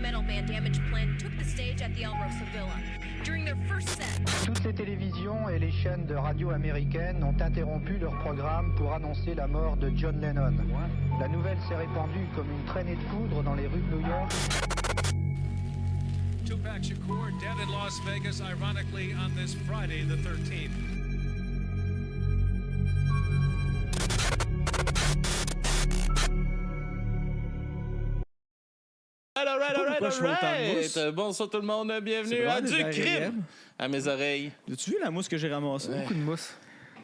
metal band Damage Plan took the stage at the El Rosa Villa. During their first set, toutes les télévisions et les chaînes de radio américaines ont interrompu leur programme pour annoncer la mort de John Lennon. La nouvelle s'est répandue comme une traînée de poudre dans les rues de New York. Tupac Shakur dead in Las Vegas, ironically on this Friday the 13th. Alright. Bonsoir tout le monde, bienvenue à Du Crime à mes oreilles. As-tu vu la mousse que j'ai ramassée? Beaucoup de mousse.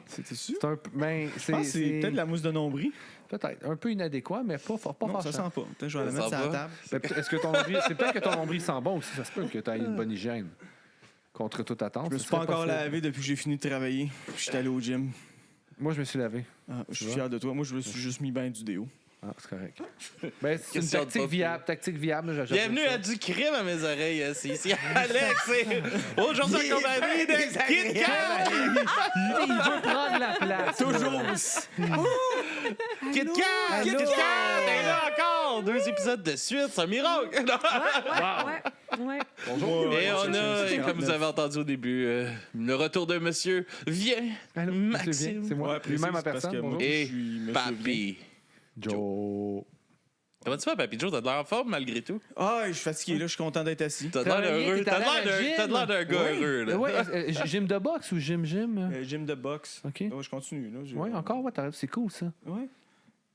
C'était sûr? C'est un peu. Ben, Je pense que c'est peut-être la mousse de nombril. Peut-être. Un peu inadéquat, mais pas Non, fâchant. ça sent pas. Peut-être je vais la Ça mettre sent sur la pas. table. Ben, est-ce que ton nombril. C'est peut-être que ton nombril sent bon aussi. Ça se peut que tu aies une bonne hygiène. Contre toute attente. Je me ce suis pas serait encore possible. lavé depuis que j'ai fini de travailler. Je suis allé au gym. Moi, je me suis lavé. Ah, je suis vois? fier de toi. Moi, je me suis juste mis bien du déo. Ah, c'est correct. Ben, c'est une Question de tactique pas viable. Tactique viable. J'ajoute Bienvenue ça. à Du Crime à mes oreilles. C'est ici Alex et aujourd'hui en compagnie de Kit Kat. Il veut prendre la place. Toujours! Kit Kat! Kit Kat! T'es là encore! 2 épisodes de suite, c'est un miracle! Ouais. Bonjour. Et on a, c'est comme vous avez entendu au début, le retour de monsieur Viens, Allô, monsieur Maxime Bien, c'est moi. Ouais, Lui-même en précise, parce personne. que Bonjour. moi, et je suis monsieur Papy. Joe. Comment tu vas, Papy Joe? T'as de l'air en forme malgré tout? Ah, je suis fatigué là, je suis content d'être assis. T'as de l'air Travailler, heureux. t'es T'as allé à la de l'air d'un gars heureux, là. Ouais, gym de boxe ou gym? Gym de boxe. OK. Ouais, je continue. Là. Oui, encore, ouais, c'est cool ça. Ouais.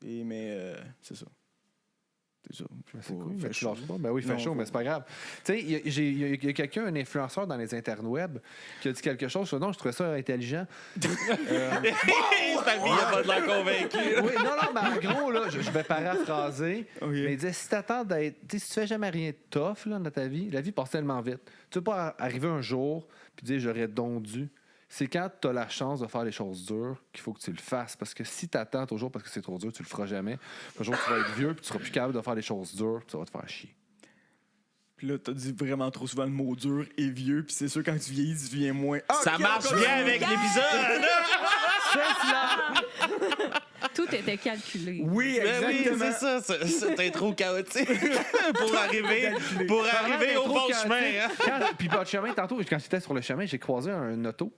Mais c'est ça. C'est ça. C'est cool. Il Fait fait que tu chaud. lâches pas. Ben oui, il fait Non, chaud, mais faut- c'est pas grave. Tu sais, il y a quelqu'un, un influenceur dans les interwebs, qui a dit quelque chose. Non, je trouvais ça intelligent. Papy, il a pas de l'air convaincu. Oui, non, mais en gros, là, je vais paraphraser. Ok. Mais il disait si t'attends d'être. Tu sais, si tu fais jamais rien de tough là, dans ta vie, la vie passe tellement vite. Tu peux pas arriver un jour puis dire j'aurais donc dû. C'est quand tu as la chance de faire les choses dures qu'il faut que tu le fasses. Parce que si tu attends toujours parce que c'est trop dur, tu le feras jamais. Un jour, tu vas être vieux puis tu seras plus capable de faire les choses dures puis ça va te faire chier. Puis là, t'as dit vraiment trop souvent le mot dur et vieux. Puis c'est sûr, quand tu vieillis, tu deviens moins. Ça marche bien avec l'épisode! Tout était calculé. Oui, Ben oui, exactement. c'est ça, cette intro chaotique pour arriver au bon chemin. Hein? Puis pas de chemin, tantôt, quand j'étais sur le chemin, j'ai croisé un auto.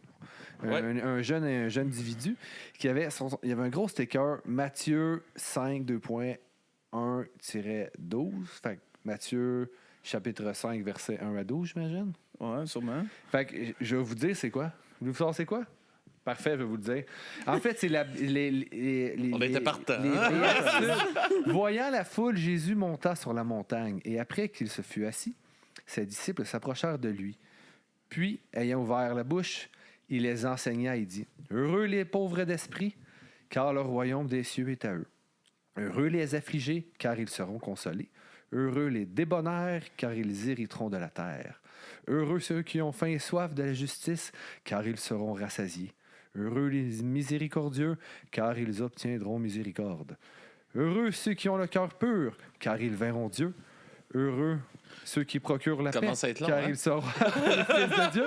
Ouais. Un jeune individu qui avait il y avait un gros sticker Matthieu 5 2.1-12. Fait que Matthieu chapitre 5 verset 1 à 12, j'imagine. Ouais, sûrement. Fait que je vais vous dire c'est quoi. Vous voulez savoir c'est quoi? Parfait, je vais vous le dire. En fait, c'est On était partants. Voyant la foule, Jésus monta sur la montagne, et après qu'il se fut assis, ses disciples s'approchèrent de lui. Puis, ayant ouvert la bouche, il les enseigna et dit, « Heureux les pauvres d'esprit, car le royaume des cieux est à eux. Heureux les affligés, car ils seront consolés. Heureux les débonnaires, car ils hériteront de la terre. Heureux ceux qui ont faim et soif de la justice, car ils seront rassasiés. Heureux les miséricordieux, car ils obtiendront miséricorde. Heureux ceux qui ont le cœur pur, car ils verront Dieu. Heureux ceux qui procurent la paix, Commence à être long, car hein? ils seront les fils de Dieu.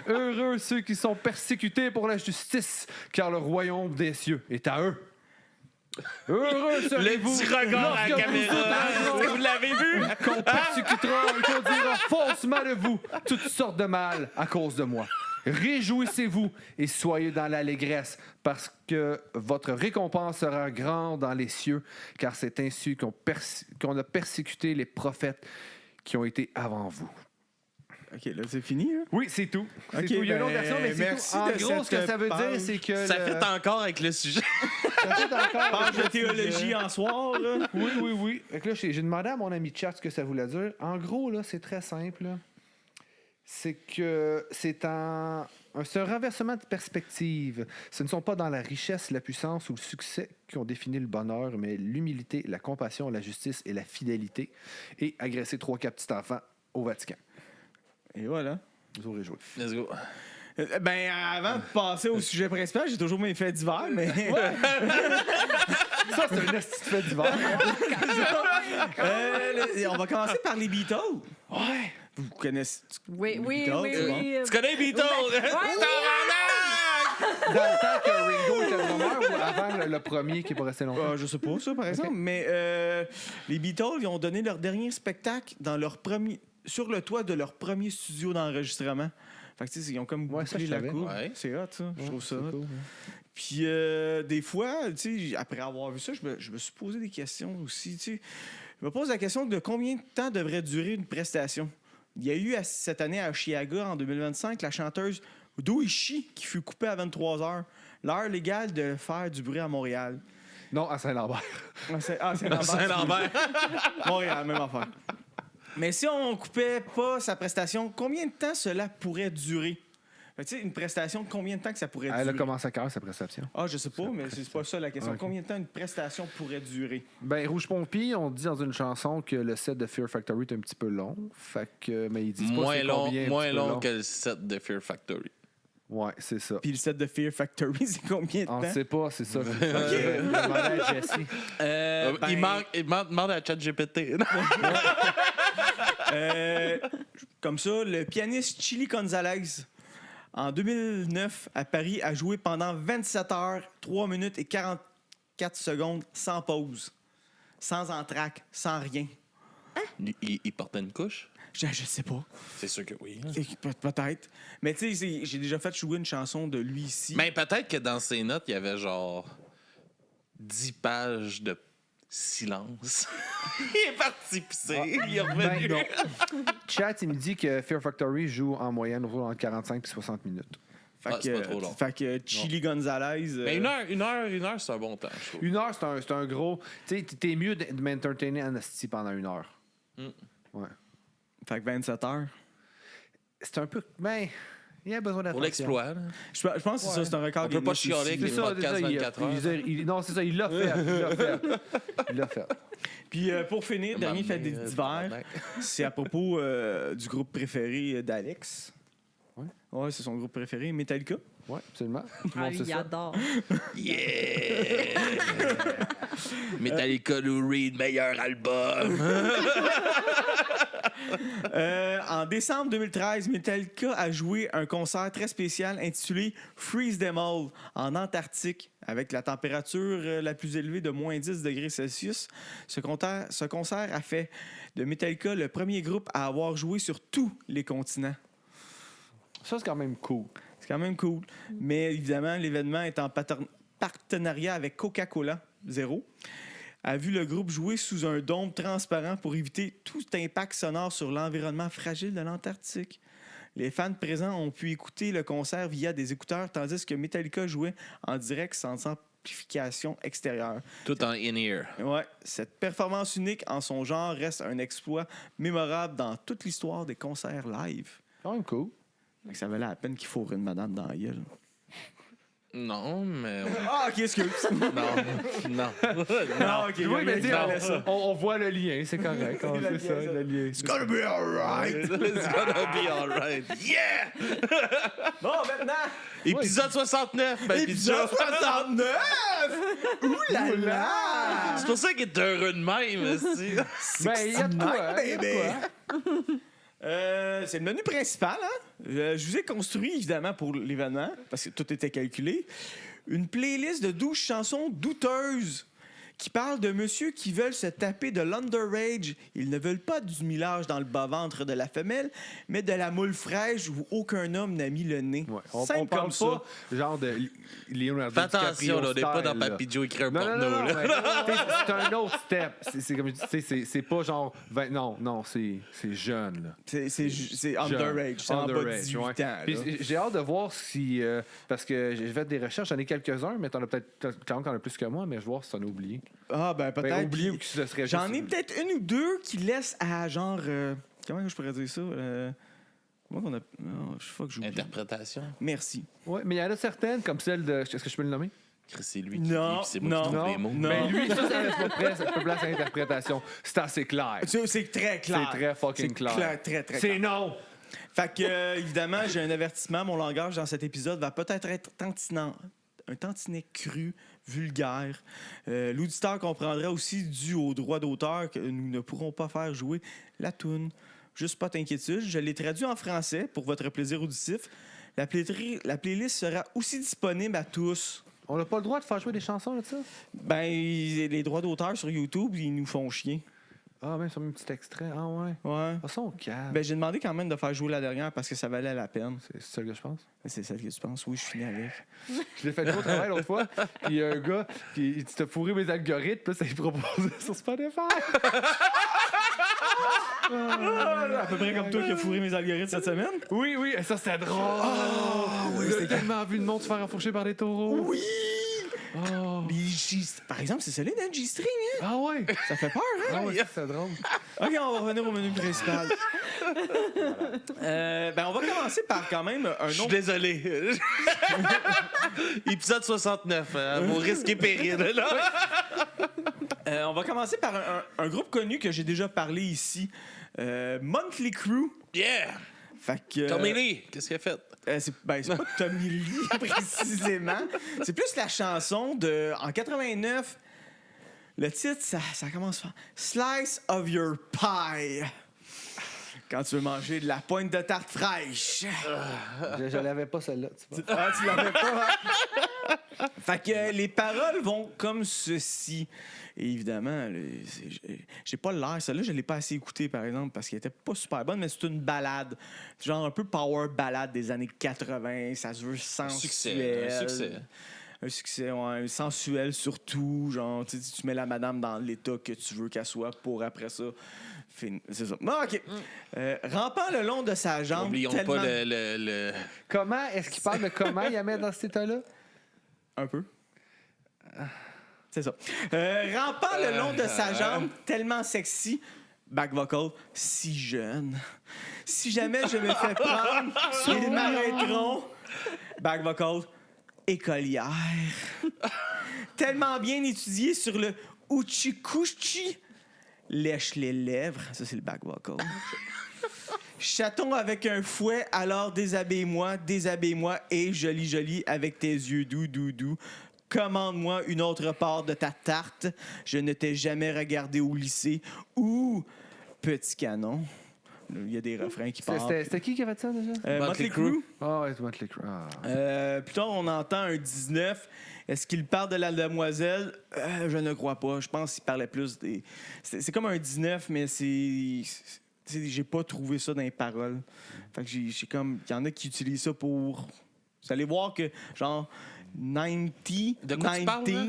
Heureux ceux qui sont persécutés pour la justice, car le royaume des cieux est à eux. Heureux Le serez-vous petit regard à la lorsque vous caméra. outragera, Vous l'avez vu? qu'on persécutera et qu'on dira faussement de vous toutes sortes de mal à cause de moi. Réjouissez-vous et soyez dans l'allégresse, parce que votre récompense sera grande dans les cieux, car c'est ainsi qu'on a persécuté les prophètes qui ont été avant vous. OK, là, c'est fini, là? Oui, c'est tout. C'est Ok, tout. Il y a une autre ben, version, mais c'est merci tout. En de gros, ce que cette ça veut page. dire, c'est que... Ça fait encore avec le sujet. Ça fait encore... Page de théologie en soir, là. Oui. Fait que là, j'ai demandé à mon ami Chat ce que ça voulait dire. En gros, là, c'est très simple. Là. C'est que c'est un renversement de perspective. Ce ne sont pas dans la richesse, la puissance ou le succès qui ont défini le bonheur, mais l'humilité, la compassion, la justice et la fidélité. Et agresser 3-4 petits enfants au Vatican. Et voilà. Vous aurez joué. Let's go. Ben, avant de passer au sujet principal, j'ai toujours mes faits divers, mais... Ça, c'est un esti de fait d'hiver. On va commencer par les Beatles. Ouais. Vous connaissez... Oui, Beatles, c'est bon. Tu connais les Beatles? Tabarnak! dans le temps que Ringo était drummer ou avant le premier qui est pas resté longtemps? Je sais pas ça, par exemple. Mais les Beatles, ils ont donné leur dernier spectacle sur le toit de leur premier studio d'enregistrement. Fait que, tu sais, ils ont comme Ouais, ça, bouclé je la savais. courbe. Ouais. C'est hot, ça. Je trouve ça hot. Cool. Puis, des fois, tu sais, après avoir vu ça, je me suis posé des questions aussi. Tu sais, je me pose la question de combien de temps devrait durer une prestation. Il y a eu cette année à Oshiaga, en 2025, la chanteuse Doichi qui fut coupée à 23 h, l'heure légale de faire du bruit à Montréal. Non, à Saint-Lambert. Saint-Lambert. Montréal, même affaire. Mais si on coupait pas sa prestation, combien de temps cela pourrait durer? Fait que, tu sais, une prestation, combien de temps que ça pourrait durer? Elle a commencé à quelle heure, sa prestation? Ah, je sais pas, mais c'est pas ça la question. Ok. Combien de temps une prestation pourrait durer? Ben, Rouge Pompier, on dit dans une chanson que le set de Fear Factory est un petit peu long. Fait que, mais ils disent pas Moins c'est long, combien, un moins petit peu long que le set de Fear Factory. Ouais, c'est ça. Puis le set de Fear Factory, c'est combien de On temps? ne sait pas, c'est ça. Demander à Jesse. Il demande à ChatGPT. Comme ça, le pianiste Chili Gonzalez, en 2009, à Paris, a joué pendant 27 heures, 3 minutes et 44 secondes sans pause, sans entraque, sans rien. Il portait une couche? Je sais pas. C'est sûr que oui. Peut-être. Mais tu sais, j'ai déjà fait jouer une chanson de lui ici. Mais peut-être que dans ses notes, il y avait genre 10 pages de silence. Il est parti pisser. Il est revenu. Ben, non. Chat, il me dit que Fear Factory joue en moyenne entre 45 et 60 minutes. Fait c'est pas trop long. Fait que Chili Gonzalez... Mais une heure, c'est un bon temps, je trouve. Une heure, c'est un gros. Tu sais, t'es mieux de m'entertainer en asti pendant une heure. Ouais. Fait que 27 heures. C'est un peu. Ben, il y a besoin d'attention. Pour l'exploit, là. Je pense que c'est ça, c'est un record. On peut pas Guinness chialer aussi. avec C'est les ça, podcasts c'est ça. 24 heures. Non, c'est ça, il l'a fait. Il l'a fait. Puis pour finir, dernier fait M'amener, d'hiver, c'est à propos du groupe préféré d'Alex. Ouais. Ouais, c'est son groupe préféré, Metallica. Oui, absolument. Tout le Ah, monde sait il ça. adore. Yeah! Metallica Lou Reed, meilleur album. En décembre 2013, Metallica a joué un concert très spécial intitulé Freeze Them All en Antarctique avec la température la plus élevée de moins 10 degrés Celsius. Ce concert a fait de Metallica le premier groupe à avoir joué sur tous les continents. Ça, c'est quand même cool. C'est quand même cool. Mais évidemment, l'événement est en partenariat avec Coca-Cola Zéro. A vu le groupe jouer sous un dôme transparent pour éviter tout impact sonore sur l'environnement fragile de l'Antarctique. Les fans présents ont pu écouter le concert via des écouteurs, tandis que Metallica jouait en direct sans amplification extérieure. Tout en in-ear. Ouais, cette performance unique en son genre reste un exploit mémorable dans toute l'histoire des concerts live. Quand même cool. Fait que ça valait la peine qu'il fourre une madame dans la gueule. Non, mais... Ah, ok, excuse. Non. Non, ok. Oui, mais dis, non, ça. on voit le lien, c'est correct. Le lien, C'est ça, ça. le lien. It's gonna be alright. It's gonna be alright. Yeah! Bon, maintenant, Épisode 69. Ben, épisode 69! Ouh là là! C'est pour ça qu'il est heureux de même, aussi. Ben, il y a de quoi. Il y a de baby. quoi. C'est le menu principal. Hein? Je vous ai construit, évidemment, pour l'événement, parce que tout était calculé, une playlist de 12 chansons douteuses qui parlent de monsieur qui veulent se taper de l'underage. Ils ne veulent pas du millage dans le bas-ventre de la femelle, mais de la moule fraîche où aucun homme n'a mis le nez. Ouais. On Simple parle comme ça. pas genre de Leonardo Fais attention, là, on n'est pas dans style, là. Papy Joe écrit un Non, porno, là. mais, t'sais, c'est un autre step. C'est comme je dis, c'est pas genre... non, c'est jeune, là. C'est underage. C'est en bas de 18 ans. là. Puis j'ai hâte de voir si... parce que j'ai fait des recherches, j'en ai quelques-uns, mais t'en as peut-être quand même plus que moi, mais je vais voir si t'en as oublié. Ah, ben peut-être. Ben, oublié ou que ce serait J'en juste- ai peut-être une ou deux qui laissent à genre. Comment je pourrais dire ça? Comment on a. Oh, fuck, j'oublie. Interprétation. Merci. Ouais, mais il y en a certaines, comme celle de... Est-ce que je peux le nommer? Chris, c'est lui qui Non, lit, puis c'est moi qui non, trouve les mots. non. Mais lui, ça laisse pas près, ça peut place à l'interprétation. C'est assez clair. C'est très clair. C'est très fucking C'est clair. Très, très C'est clair. non! Fait que, évidemment, j'ai un avertissement. Mon langage dans cet épisode va peut-être être un tantinet cru, vulgaire. L'auditeur comprendra aussi, dû au droit d'auteur, que nous ne pourrons pas faire jouer la toune. Juste pas d'inquiétude. Je l'ai traduit en français pour votre plaisir auditif. La playlist sera aussi disponible à tous. On n'a pas le droit de faire jouer des chansons, là, de ça? Ben, les droits d'auteur sur YouTube, ils nous font chier. Ah, même sur un petit extrait. Ah, ouais. Ouais. Ah, ça, on calme. Ben, j'ai demandé quand même de faire jouer la dernière parce que ça valait la peine. C'est ça que je pense. C'est celle que tu penses? Oui, je finis avec. Je l'ai fait jouer au travail l'autre fois. Puis il y a un gars qui t'a fourré mes algorithmes. Puis là, ça lui proposait sur Spotify. À peu près comme toi qui as fourré mes algorithmes cette semaine. Oui, oui. Ça, c'était drôle. J'ai tellement vu le monde se faire enfourcher par des taureaux. Oui! Oh. Par exemple, c'est solide, hein, G-String, hein? Ah, ouais. Ça fait peur, hein? Ah, ouais, ça, c'est drôle. OK, on va revenir au menu principal. Ben, on va commencer par quand même un Je suis autre... désolé. Épisode 69, vos risques et périls. Là. On va commencer par un groupe connu que j'ai déjà parlé ici. Motley Crue. Yeah! Fait que... Tommy Lee, qu'est-ce qu'il a fait? c'est pas Tommy Lee, précisément. C'est plus la chanson de... En 89, le titre, ça commence par « Slice of your pie ». Quand tu veux manger de la pointe de tarte fraîche. Je l'avais pas, celle-là. Tu vois. Ah, tu l'avais pas, hein? Fait que les paroles vont comme ceci. Et évidemment, j'ai pas l'air. Celle-là, je l'ai pas assez écoutée, par exemple, parce qu'elle était pas super bonne, mais c'est une balade. Genre un peu power ballade des années 80. Ça se veut sensuel. Un succès, ouais, sensuel surtout. Genre, tu mets la madame dans l'état que tu veux qu'elle soit pour après ça. C'est ça. Non, OK. Rampant le long de sa jambe. N'oublions tellement... pas le... Comment est-ce qu'il parle de comment il la met dans cet état-là? Un peu. C'est ça. Rampant le long de sa jambe, tellement sexy, back vocal, si jeune. Si jamais je me fais prendre, ils m'arrêteront. Back vocal, écolière. Tellement bien étudié sur le uchikuchi. Lèche les lèvres. Ça, c'est le back vocal. Chaton avec un fouet, alors déshabille-moi et joli avec tes yeux doux. Commande-moi une autre part de ta tarte. Je ne t'ai jamais regardé au lycée. Ou Petit Canon. Il y a des refrains qui parlent. C'était qui a fait ça déjà? Motley Crue. Ah, ouais, c'est Motley Crue. Plus tard, on entend un 19. Est-ce qu'il parle de la demoiselle? Je ne crois pas. Je pense qu'il parlait plus des... C'est comme un 19, mais c'est... J'ai pas trouvé ça dans les paroles. Fait que j'ai comme... Il y en a qui utilisent ça pour... Vous allez voir que, genre, 90... De quoi tu parles, là?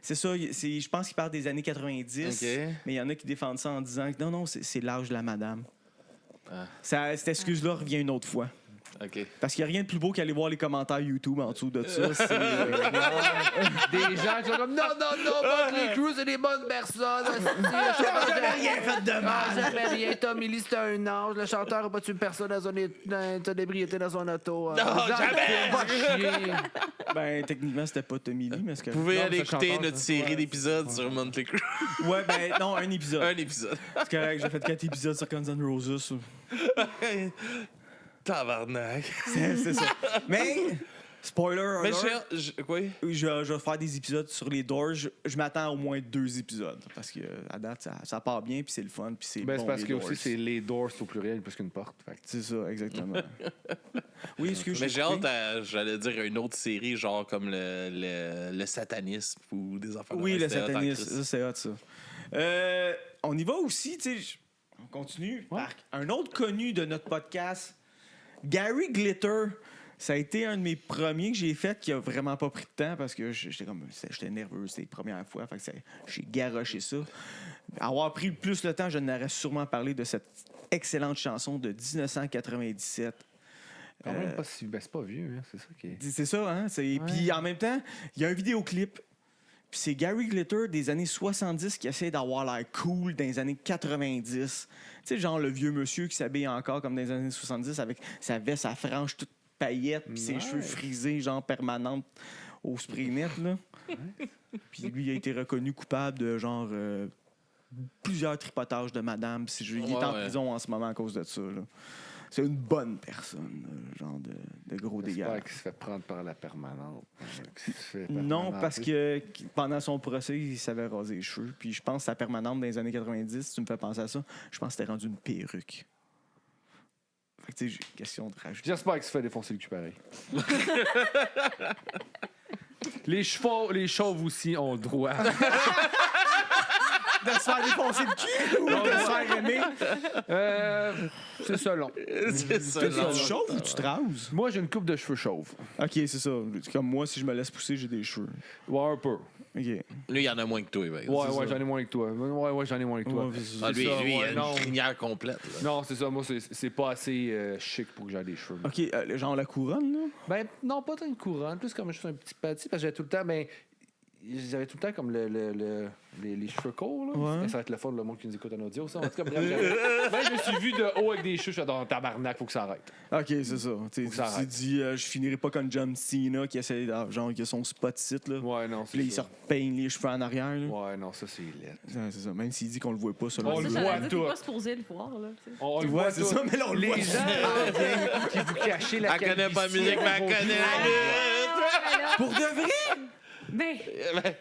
C'est ça. Je pense qu'il parle des années 90. OK. Mais il y en a qui défendent ça en disant que non, c'est l'âge de la madame. Ah. Cette excuse-là revient une autre fois. OK. Parce qu'il n'y a rien de plus beau qu'aller voir les commentaires YouTube en dessous de ça. C'est, Des gens qui sont comme non, Motley Crue, c'est des bonnes personnes. J'ai jamais rien fait de mal. jamais rien. Tommy Lee, c'était un ange. Le chanteur n'a pas tué personne dans son état d'ébriété dans son auto. jamais! Va chier. Ben, techniquement, c'était pas Tommy Lee, mais c'est que... Vous pouvez Non, aller c'est écouter chanteur, notre ça. série d'épisodes sur Motley Crue. Ouais, ben, non, un épisode. Un épisode. C'est correct, j'ai fait 4 épisodes sur Guns N' Roses. Tabarnak. C'est ça. Mais, spoiler Mais alert, oui. je vais faire des épisodes sur les Doors. Je m'attends à au moins 2 épisodes. Parce que à date, ça part bien, puis c'est le fun, puis c'est Ben, bon, c'est parce les que Doors. aussi, c'est les doors au pluriel plus qu'une porte. Fait que- C'est ça, exactement. Oui, excuse-moi. Mais j'ai hâte j'allais dire, une autre série, genre comme le satanisme ou des affaires. Oui, de le même. C'était hot en satanisme, Christ. ça, c'est hot, ça. On y va aussi, tu sais, on continue par un autre connu de notre podcast, Gary Glitter. Ça a été un de mes premiers que j'ai fait qui a vraiment pas pris de temps parce que j'étais nerveux, c'était les premières fois, fait que j'ai garoché ça. Avoir pris plus le temps, je n'aurais sûrement parlé de cette excellente chanson de 1997. Quand même pas si... Ben, c'est pas vieux, hein. C'est ça qui est... C'est ça, hein? Puis en même temps, il y a un vidéoclip. Puis c'est Gary Glitter des années 70 qui essaie d'avoir l'air cool dans les années 90. Tu sais, genre le vieux monsieur qui s'habille encore comme dans les années 70 avec sa veste à franges toute paillette puis ses cheveux frisés, genre permanentes au spray net, là. Puis lui, il a été reconnu coupable de genre plusieurs tripotages de madame. Puis il est en prison en ce moment à cause de ça, là. C'est une bonne personne, genre de gros dégâts. J'espère qu'il se fait prendre par la permanente. Non, parce que pendant son procès, il savait raser les cheveux. Puis je pense que sa permanente dans les années 90, si tu me fais penser à ça, je pense que c'était rendu une perruque. Fait que, tu sais, j'ai une question de rajouter. J'espère qu'il se fait défoncer le cul pareil. Les chauves aussi ont le droit. De se faire défoncer le cul ou de se faire aimer? C'est ça, long. C'est ça. Tu non. chauves ou tu te rases? Moi, j'ai une coupe de cheveux chauves. Ok, c'est ça. C'est comme moi, si je me laisse pousser, j'ai des cheveux. Ouais, un peu. Ok. Lui, il y en a moins que toi, ben. Ouais, j'en ai moins que toi. Ouais, j'en ai moins que toi. Ouais, c'est Ah, lui, ça, lui, il ouais, a non. une crinière complète. Là. Non, c'est ça. Moi, c'est pas assez chic pour que j'aie des cheveux. Ok, genre la couronne, là? Ben, non, pas tant une couronne. Plus comme juste un petit petit, parce que j'avais tout le temps, j'avais tout le temps comme les cheveux courts, là. Ouais. Ça va être le fun, le monde qui nous écoute en audio, ça. En tout cas, bref, je me suis vu de haut avec des cheveux, je suis dans tabarnak, faut que ça arrête. Ok, c'est ça. Tu ça t'es arrête. dit, je finirai pas comme John Cena qui essaie, genre, qui a son spot site, là. Ouais, non, Puis là, il se ça. repeigne les cheveux en arrière, là. Ouais, non, ça, c'est laid. Ouais, c'est ça. Même s'il dit qu'on le voit pas, selon On lui. le Ça, voit j'allais dire, tout. t'es pas supposé le voir, là. tu sais. On Tu le vois, voit c'est tout. ça, mais là, on le Les voit. gens qui vous cachez la Elle connaît pas la musique, mais elle connaît la lutte. Pour de vrai? Ben,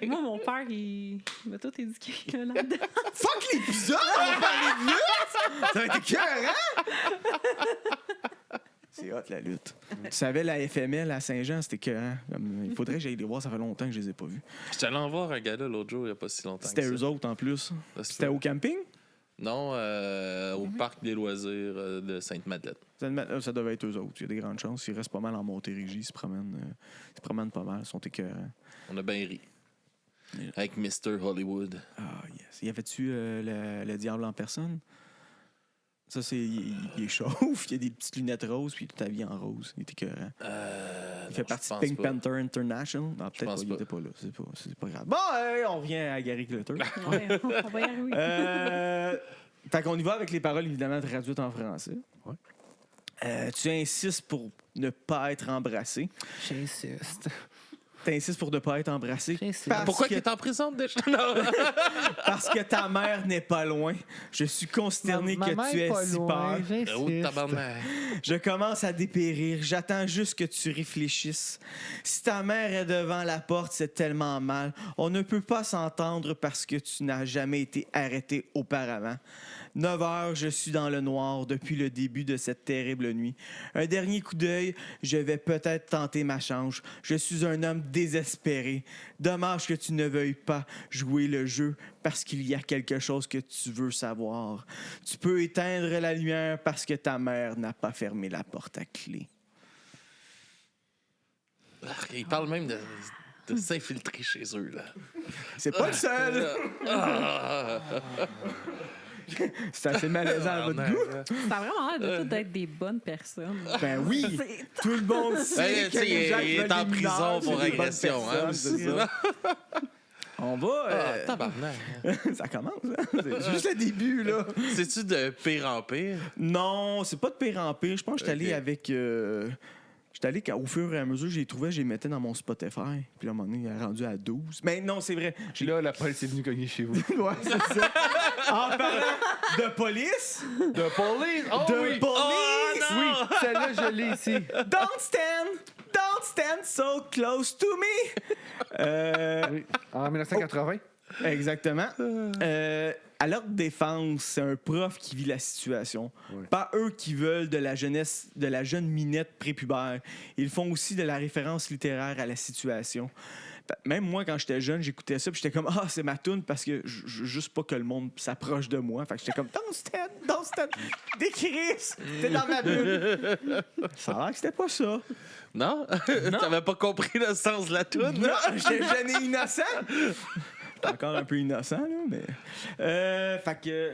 moi, mon père, il m'a tout éduqué là-dedans. Fuck l'épisode! On va parler de lutte! Ça va être écœurant! C'est hot, la lutte. Tu savais, la FML à Saint-Jean, c'était écœurant. Il faudrait que j'aille les voir, ça fait longtemps que je les ai pas vus. J'étais allé en voir un gars là l'autre jour, il n'y a pas si longtemps. C'était que eux ça. autres, en plus. Ça se C'était peut. au camping? Non, au parc des loisirs de Sainte-Madeleine. Ça devait être eux autres. Il y a des grandes chances. Ils restent pas mal en Montérégie. Ils se promènent pas mal. Ils sont écœurants. On a bien ri. Avec Mr. Hollywood. Ah, yes. Y avait-tu le diable en personne? Ça, c'est. Il est chauve, il a des petites lunettes roses, puis il est tout habillé en rose. Il est écœurant. Il fait partie de Pink Panther International. Non, peut-être pense pas, il pas. était pas là. C'est pas grave. Bon, on revient à Gary Glitter. Ouais, on va y arriver. Fait qu'on y va avec les paroles, évidemment, traduites en français. Ouais. Tu insistes pour ne pas être embrassé. J'insiste. T'insistes pour ne pas être embrassé. J'insiste. Pourquoi qu'il est en prison déjà? Non. Parce que ta mère n'est pas loin. Je suis consterné que tu aies si peur. Oh, tabarnak. Je commence à dépérir. J'attends juste que tu réfléchisses. Si ta mère est devant la porte, c'est tellement mal. On ne peut pas s'entendre parce que tu n'as jamais été arrêté auparavant. 9 heures, je suis dans le noir depuis le début de cette terrible nuit. Un dernier coup d'œil, je vais peut-être tenter ma chance. Je suis un homme désespéré. Dommage que tu ne veuilles pas jouer le jeu parce qu'il y a quelque chose que tu veux savoir. Tu peux éteindre la lumière parce que ta mère n'a pas fermé la porte à clé. Il parle même de s'infiltrer chez eux, là. C'est pas le seul! C'est assez malaisant à votre goût. Ça a vraiment l'air de tout être des bonnes personnes. Ben oui! Tout le monde sait Ben, que les gens qui il est veulent en des prison mineurs, pour c'est des bonnes agression, hein, personnes, c'est ça. On va... Tabarnak. ça commence, hein? C'est juste le début, là. C'est-tu de pire en pire? Non, c'est pas de pire en pire. Je pense que j'étais allé Ok. avec... J'étais allé au fur et à mesure, je les trouvais, je les mettais dans mon Spotify. Puis là, à un moment donné, il est rendu à 12. Mais non, c'est vrai. Puis là, la police est venue cogner chez vous. Ouais, c'est ça. En parlant de police... De police! Oh de oui! police! Oui, celle-là, je l'ai ici. Don't stand so close to me! Oui. En 1980. Exactement. À leur défense, c'est un prof qui vit la situation. Ouais. Pas eux qui veulent de la jeunesse, de la jeune minette prépubère. Ils font aussi de la référence littéraire à la situation. Même moi, quand j'étais jeune, j'écoutais ça, puis j'étais comme, c'est ma toune parce que je veux juste pas que le monde s'approche de moi. Fait que j'étais comme, don't stand, des Chris, t'es dans ma bulle. Ça a l'air que c'était pas ça. Non? T'avais pas compris le sens de la toune? Non, j'étais jeune et innocent. J'étais encore un peu innocent, là, mais... fait que...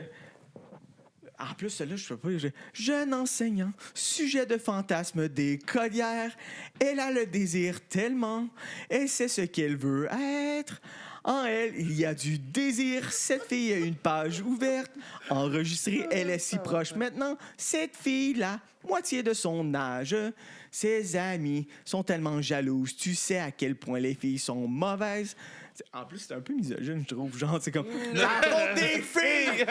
En plus, celle-là, je sais pas... Jeune enseignant, sujet de fantasme des collières. Elle a le désir tellement. Elle sait ce qu'elle veut être. En elle, il y a du désir. Cette fille a une page ouverte. Enregistrée, elle est si proche maintenant. Cette fille-là, moitié de son âge. Ses amis sont tellement jalouses. Tu sais à quel point les filles sont mauvaises. En plus, c'est un peu misogyne, je trouve. Genre, c'est comme la faute des filles!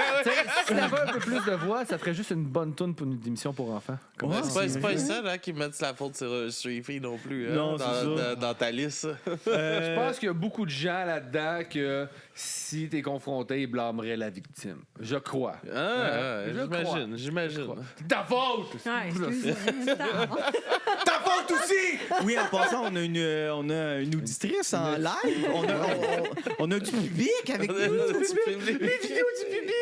Si t'avais un peu plus de voix, ça ferait juste une bonne toune pour une émission pour enfants. Ouais, C'est pas vrai. les seuls hein, qui mettent la faute sur les filles non plus. Hein, Non, c'est ça. dans ta liste. Je pense qu'il y a beaucoup de gens là-dedans que si t'es confronté, il blâmerait la victime. Je crois. J'imagine. C'est ta faute! Ouais, excuse-moi. Ta faute aussi! Oui, en passant, on a une auditrice en live. On a du public avec nous. Les vidéos du public.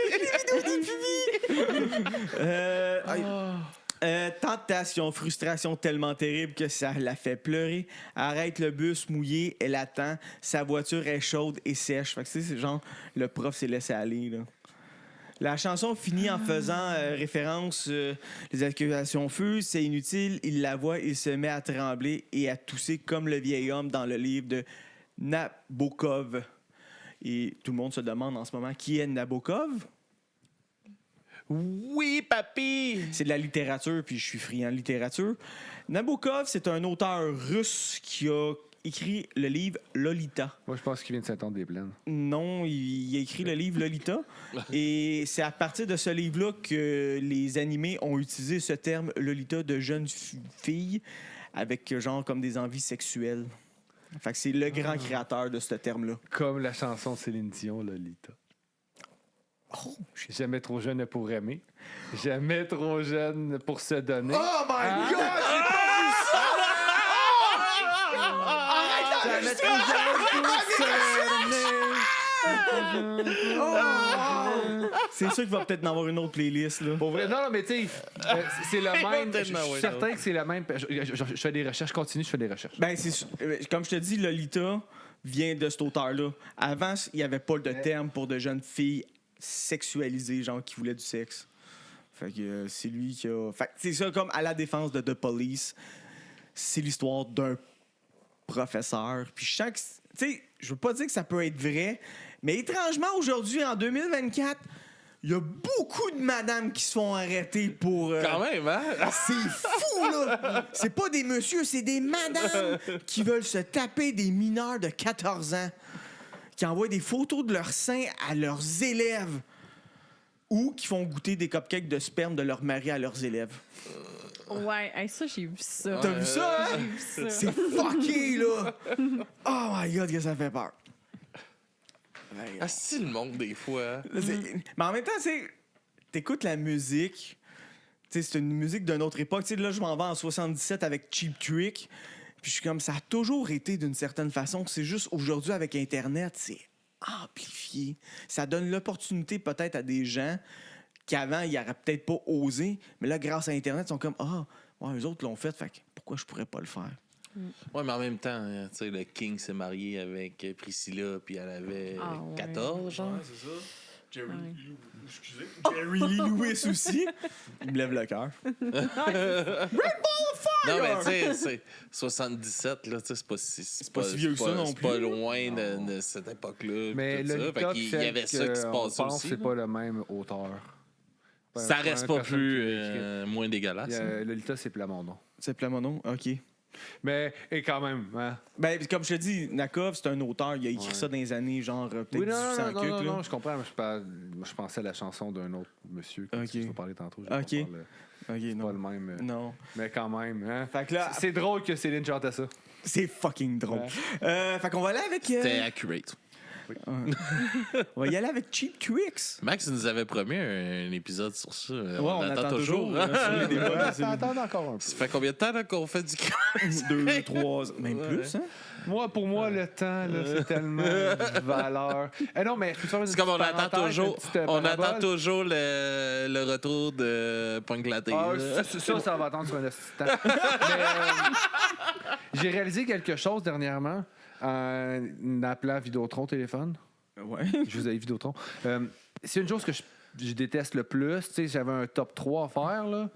Tentation, frustration tellement terrible que ça la fait pleurer. Arrête le bus mouillé, elle attend. Sa voiture est chaude et sèche. Fait que c'est genre, le prof s'est laissé aller, là. La chanson finit en faisant référence les accusations fusent, c'est inutile, il la voit, il se met à trembler et à tousser comme le vieil homme dans le livre de Nabokov. Et tout le monde se demande en ce moment qui est Nabokov. Oui, papy! C'est de la littérature, puis je suis friand de littérature. Nabokov, c'est un auteur russe qui a écrit le livre Lolita. Moi, je pense qu'il vient de Saint-Anne-des-Plaines. Non, il a écrit le livre Lolita. Et c'est à partir de ce livre-là que les animés ont utilisé ce terme Lolita de jeune fille avec genre comme des envies sexuelles. Fait que c'est le grand créateur de ce terme-là. Comme la chanson de Céline Dion, Lolita. Oh, Jamais trop jeune pour aimer. Jamais trop jeune pour se donner. Oh my God! J'ai pas vu ça! Arrête C'est sûr qu'il va peut-être en avoir une autre playlist, là. Pour vrai, non, mais tu sais, c'est le même. peut-être Je en avoir suis une certain que c'est le même. Je fais des recherches, continue, je fais des recherches. Ben, comme je te dis, Lolita vient de cet auteur-là. Avant, il n'y avait pas de terme pour de jeunes filles sexualisées, genre qui voulaient du sexe. Fait que c'est lui qui a. Fait que c'est ça, comme à la défense de The Police, c'est l'histoire d'un professeur. Puis je sens que. Tu sais, je veux pas dire que ça peut être vrai, mais étrangement, aujourd'hui, en 2024, il y a beaucoup de madames qui se font arrêter pour. Quand même, hein? C'est fou, là! C'est pas des messieurs, c'est des madames qui veulent se taper des mineurs de 14 ans, qui envoient des photos de leurs seins à leurs élèves ou qui font goûter des cupcakes de sperme de leur mari à leurs élèves. Ouais, hey, ça, j'ai vu ça. T'as vu ça, hein? J'ai vu ça. C'est fucké, là! Oh my God, que ça fait peur. Ah, c'est le monde, des fois. Mais en même temps, t'écoutes la musique, c'est une musique d'une autre époque. T'sais, là, je m'en vais en 77 avec Cheap Trick, puis je suis comme, ça a toujours été d'une certaine façon. C'est juste aujourd'hui, avec Internet, c'est amplifié. Ça donne l'opportunité peut-être à des gens qu'avant, ils n'auraient peut-être pas osé, mais là, grâce à Internet, ils sont comme, eux autres l'ont fait que pourquoi je pourrais pas le faire? Ouais, mais en même temps, tu sais, le King s'est marié avec Priscilla, puis elle avait 14, genre. Ouais, c'est ça. Jerry Lee Lewis aussi. Il me lève le cœur. Non, mais tu sais, c'est 77, là, tu sais, c'est pas si vieux que ça non plus. C'est pas loin de cette époque-là. Mais le Lolita, il y avait ça qui se passait aussi. C'est pas le même auteur. Ça reste pas plus moins dégueulasse. Lolita, c'est Plamondon. C'est Plamondon? OK. Mais, et quand même, hein? Ben, comme je te dis, Nakov, c'est un auteur. Il a écrit ça dans les années, genre, peut-être 1800 quelques. Non, je comprends. Mais je pensais à la chanson d'un autre monsieur que tu vas parler tantôt. OK. C'est pas non. le même. Non. Mais quand même, hein? Fait que là, c'est drôle que Céline chante ça. c'est fucking drôle. Fait qu'on va aller avec... C'était accurate. On va y aller avec Cheap Tricks. Max nous avait promis un épisode sur ça. On attend toujours. Sur les débats, Attends encore un peu. Ça fait combien de temps là, qu'on fait du 2, 3, même plus, hein? Pour moi, le temps, là, c'est tellement de valeur. Non, mais c'est comme on attend toujours le retour de Punk Latte. Ça va attendre sur un assistant. Mais j'ai réalisé quelque chose dernièrement en appelant Vidéotron téléphone. Ouais. Je vous avais Vidéotron. C'est une chose que je déteste le plus. Tu sais, j'avais un top 3 à faire, là.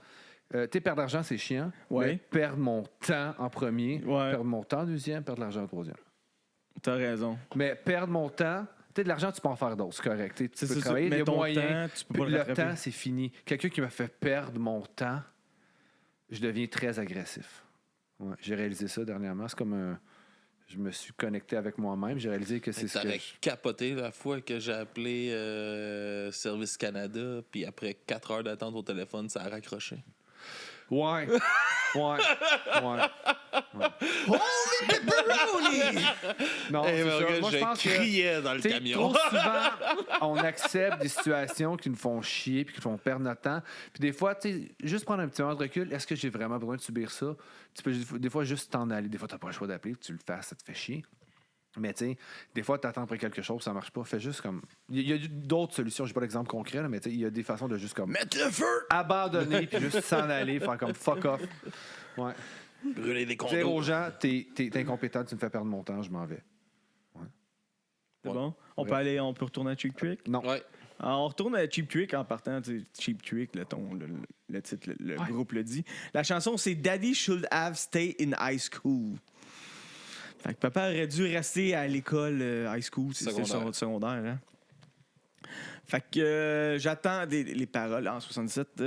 Perdre de l'argent, c'est chiant. Ouais. Mais perdre mon temps en premier, Ouais. perdre mon temps en deuxième, perdre de l'argent en troisième. T'as raison. Mais perdre mon temps, de l'argent, tu peux en faire d'autres, c'est correct. Tu peux travailler, mais les ton moyens. temps, tu peux pas le rattraper. temps, c'est fini. Quelqu'un qui m'a fait perdre mon temps, je deviens très agressif. Ouais, j'ai réalisé ça dernièrement. C'est comme je me suis connecté avec moi-même. J'ai réalisé que c'est ce que... T'avais capoté la fois que j'ai appelé Service Canada, puis après 4 heures d'attente au téléphone, ça a raccroché. Ouais. Ouais. Holy pepperoni! Non, Hey, c'est mon ça. gars, Moi, je pense je que criais dans le t'sais, camion. trop souvent, on accepte des situations qui nous font chier puis qui nous font perdre notre temps. Puis des fois, tu sais, juste prendre un petit moment de recul. Est-ce que j'ai vraiment besoin de subir ça? Tu peux des fois juste t'en aller. Des fois, t'as pas le choix d'appeler, tu le fasses, ça te fait chier. Mais tu sais, des fois, tu attends après quelque chose, ça marche pas. Fais juste comme. Il y a d'autres solutions. J'ai pas d'exemple concret, là, mais tu sais, il y a des façons de juste comme. Mettre le feu! Abandonner puis juste s'en aller, faire comme fuck off. Ouais. Brûler des Dire condos. aux gens, t'es incompétent, tu me fais perdre mon temps, je m'en vais. C'est Ouais. bon? On peut retourner à Cheap Trick? Non. Ouais. Alors, on retourne à Cheap Trick en partant. Cheap Trick, le titre, le groupe le dit. La chanson, c'est Daddy Should Have Stayed in High School. Fait que papa aurait dû rester à l'école high school, c'est secondaire. Hein? Fait que j'attends les paroles en 67.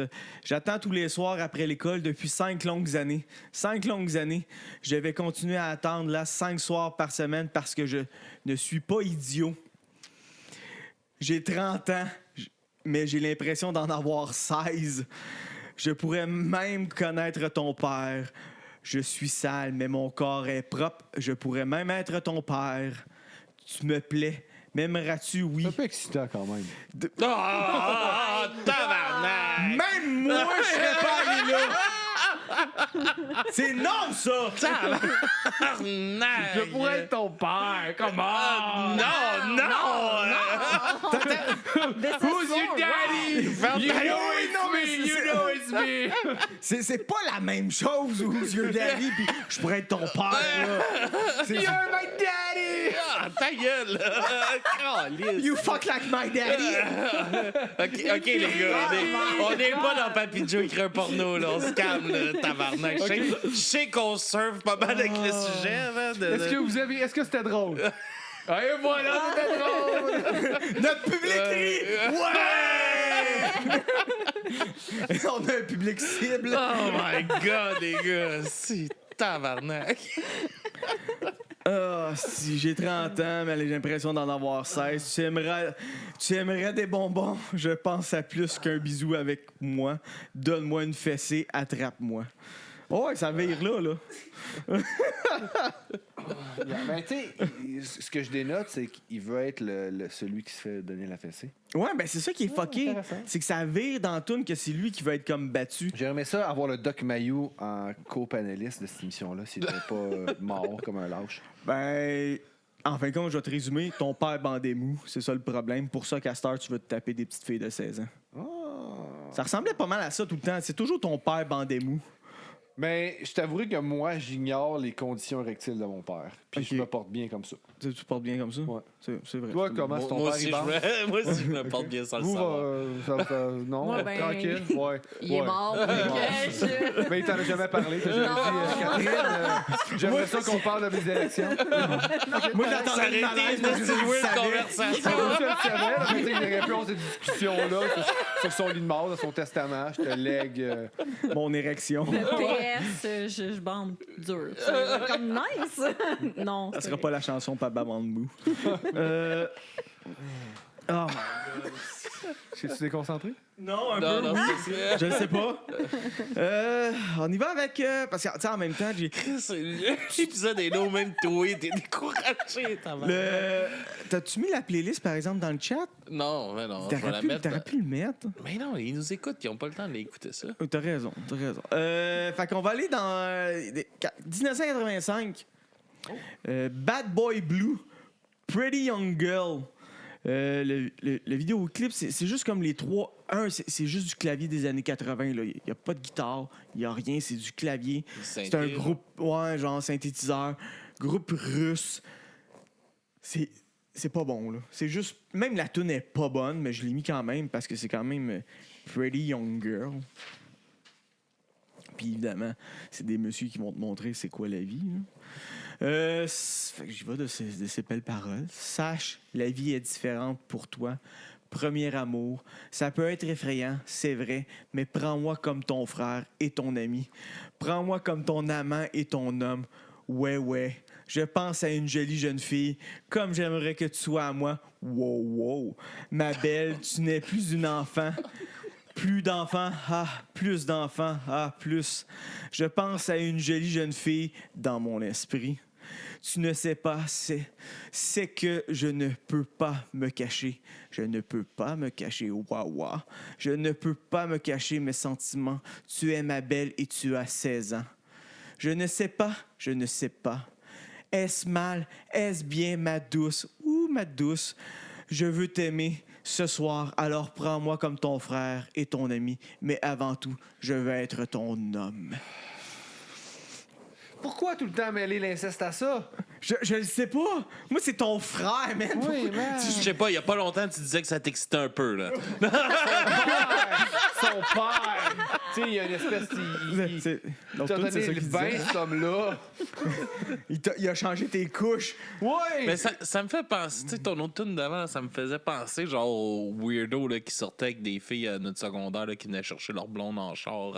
J'attends tous les soirs après l'école depuis 5 longues années. 5 longues années. Je vais continuer à attendre là 5 soirs par semaine parce que je ne suis pas idiot. J'ai 30 ans, mais j'ai l'impression d'en avoir 16. Je pourrais même connaître ton père. Je suis sale, mais mon corps est propre. Je pourrais même être ton père. Tu me plais. M'aimeras-tu? Oui. C'est un peu excitant quand même. Tabarnak! Même moi, je serais pas allé là. C'est énorme, ça! Tabarnak! Je pourrais être ton père, comment? Non! Who's your daddy? You know it's me! C'est pas la même chose, Who's Your Daddy, puis je pourrais être ton père, là. You're my daddy! Ah, ta gueule! Calisse. You fuck like my daddy! OK, les gars, on est pas dans Papy Joe écrit un porno, là. On se calme, là, tabarnak. Je sais qu'on surfe pas mal avec le sujet, man. Est-ce que c'était drôle? Et voilà, c'était drôle! Notre public crie! Ouais! On a un public cible. Oh my God, les gars, c'est tabarnak. Ah, si j'ai 30 ans, mais j'ai l'impression d'en avoir 16. Tu aimerais des bonbons? Je pense à plus qu'un bisou avec moi. Donne-moi une fessée, attrape-moi. Oh, ouais, ça vire là. Mais tu sais, ce que je dénote, c'est qu'il veut être celui qui se fait donner la fessée. Ouais, ben c'est ça qui est fucké. intéressant. C'est que ça vire dans la toune que c'est lui qui va être comme battu. J'aimerais ça avoir le Doc Mayou en co-panéliste de cette émission-là, s'il n'était pas mort comme un lâche. Ben, en fin de compte, je vais te résumer. Ton père bandait mou, c'est ça le problème. Pour ça qu'à cette heure, tu veux te taper des petites filles de 16 ans. Ça ressemblait pas mal à ça tout le temps. C'est toujours ton père bandait mou. Mais je t'avouerai que moi, j'ignore les conditions rectiles de mon père. Puis Ok. je me porte bien comme ça. Tu te portes bien comme ça? Ouais. C'est vrai. Toi, comment c'est ton Moi père, aussi, il bande? moi aussi, je me porte bien sans le Vous, savoir. non, Moi, ben, tranquille. Ouais. Il est Ouais. mort. Mais il t'en a jamais parlé. T'as jamais dit, Catherine, j'aimerais ça qu'on parle de mes élections. Moi, Ça j'attendais aurait le malaise, été mais une je le weird savais. conversation. Je le savais, là, mais tu sais, il aurait pu avoir cette discussion-là sur son lit de mort, dans son testament. Je te lègue. Mon érection. PS, je bande dur. C'est comme nice. Non. Ça c'est sera pas la chanson Papa bande mou. Oh, Tu déconcentré? non, un Non, peu, non, oui. c'est Je ne sais pas. On y va avec... parce que, tu sais, en même temps, j'ai... l'épisode est long, même toi, t'es découragé, tabarnak. T'as-tu mis la playlist, par exemple, dans le chat? Non, mais non, je vais la T'aurais pu, mettre. t'aurais pu le mettre. Mais non, ils nous écoutent, ils ont pas le temps d'écouter ça. T'as raison. Fait qu'on va aller dans 1985. Bad Boy Blue, Pretty Young Girl. Le vidéoclip, c'est juste comme les trois. C'est juste du clavier des années 80. Il n'y a pas de guitare, il n'y a rien, c'est du clavier. C'est un groupe, ouais, genre synthétiseur. Groupe russe. C'est pas bon, là. C'est juste. Même la tune est pas bonne, mais je l'ai mis quand même parce que c'est quand même Pretty Young Girl. Puis évidemment, c'est des messieurs qui vont te montrer c'est quoi la vie, là. Fait que j'y vais de ces belles paroles. Sache, la vie est différente pour toi. Premier amour, ça peut être effrayant, c'est vrai, mais prends-moi comme ton frère et ton ami. Prends-moi comme ton amant et ton homme. Ouais, je pense à une jolie jeune fille, comme j'aimerais que tu sois à moi. Wow. Ma belle, tu n'es plus une enfant. Plus d'enfants, plus d'enfants, plus. Je pense à une jolie jeune fille dans mon esprit. Tu ne sais pas, c'est que je ne peux pas me cacher. Je ne peux pas me cacher, waouh. Je ne peux pas me cacher mes sentiments. Tu es ma belle et tu as 16 ans. Je ne sais pas. Est-ce mal? Est-ce bien, ma douce? Ma douce, je veux t'aimer ce soir, alors prends-moi comme ton frère et ton ami. Mais avant tout, je veux être ton homme. Pourquoi tout le temps mêler l'inceste à ça? Je le sais pas. Moi, c'est ton frère, man. Oui, man. Je sais pas, il y a pas longtemps, tu disais que ça t'excitait un peu, là. Son père! Tu sais, il y a une espèce... Il t'a donné le vin, cet homme-là. Il a changé tes couches. Oui! Mais ça me fait penser, tu sais, ton autre tune d'avant, ça me faisait penser, genre, au weirdo là, qui sortait avec des filles à notre secondaire là, qui venaient chercher leur blonde en char.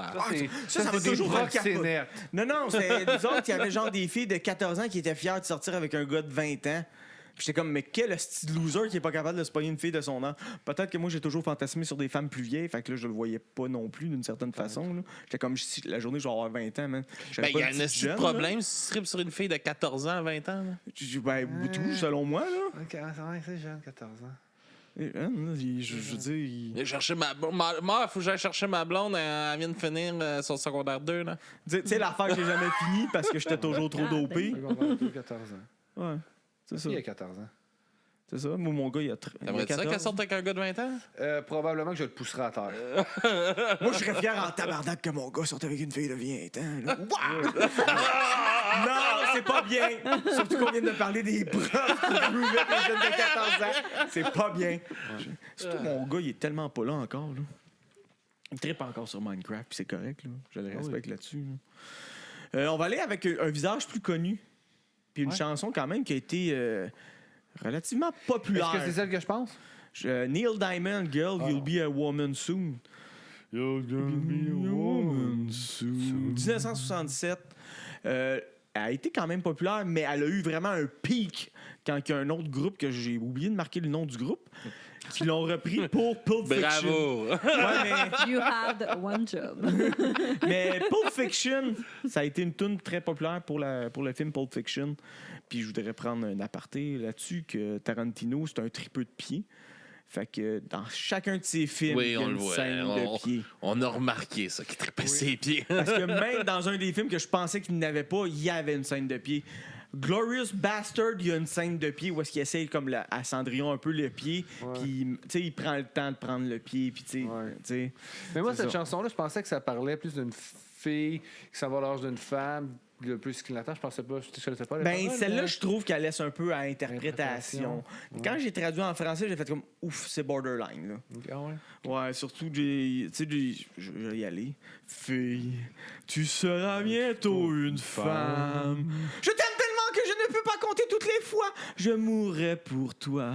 Ça va toujours faire proxénètes. Non, c'est nous autres qui avaient genre des filles de 14 ans qui étaient fières de sortir avec un gars de 20 ans. Puis j'étais comme, mais quel style loser qui est pas capable de se pogner une fille de son âge. Peut-être que moi, j'ai toujours fantasmé sur des femmes plus vieilles, fait que là, je le voyais pas non plus d'une certaine façon. Là. J'étais comme, si la journée, je vais avoir 20 ans, man. Ben, il y a un petit problème si tu tripes sur une fille de 14 ans à 20 ans. Là. Ben, tout, selon moi, là. Ok, c'est jeune, 14 ans. Je veux dire... J'ai cherché faut que j'aille chercher ma blonde, elle vient de finir son secondaire 2, là. Tu sais, l'affaire que j'ai jamais finie parce que j'étais toujours trop dopé. 14 ans. Ouais, c'est ça. Il a 14 ans. C'est ça. Moi, mon gars, il a T'aimerais-tu ça qu'elle sorte avec un gars de 20 ans? Probablement que je le pousserai à terre. Moi, je serais fier en tabarnak que mon gars sorte avec une fille de 20 ans. Là. Wow! Non, c'est pas bien. Surtout qu'on vient de parler des profs qui jouent avec les jeunes de 14 ans. C'est pas bien. Surtout mon gars, il est tellement pas là encore. Là. Il trippe encore sur Minecraft, puis c'est correct. Là. Je le respecte là-dessus. Là. On va aller avec un visage plus connu. Puis une chanson quand même qui a été relativement populaire. Est-ce que c'est celle que je pense? Neil Diamond, Girl, You'll Be a Woman Soon. You're gonna be a woman soon. 1977. Elle a été quand même populaire, mais elle a eu vraiment un pic quand il y a un autre groupe, que j'ai oublié de marquer le nom du groupe, qui l'ont repris pour Pulp Fiction. Bravo! Ouais, mais... You had one job. Mais Pulp Fiction, ça a été une tune très populaire pour le film Pulp Fiction. Puis je voudrais prendre un aparté là-dessus, que Tarantino, c'est un tripeux de pied. Fait que dans chacun de ses films, il y a une scène de pied. On a remarqué ça, qu'il tripait ses pieds. Parce que même dans un des films que je pensais qu'il n'avait pas, il y avait une scène de pied. Glorious Bastard, il y a une scène de pied où est-ce qu'il essaye comme à Cendrillon un peu le pied, puis tu sais, il prend le temps de prendre le pied, puis tu sais. Mais moi, cette chanson-là, je pensais que ça parlait plus d'une fille qui s'en va à l'âge d'une femme, le plus qu'il l'attend. Je pensais pas, je connaissais pas. Ben, celle-là, je trouve qu'elle laisse un peu à interprétation. Quand j'ai traduit en français, j'ai fait comme ouf, c'est borderline. Là. Okay, ouais, surtout, tu sais, je vais y aller. Fille, tu seras bientôt une femme. Je t'aime tellement que je ne peux pas compter toutes les fois. Je mourrai pour toi.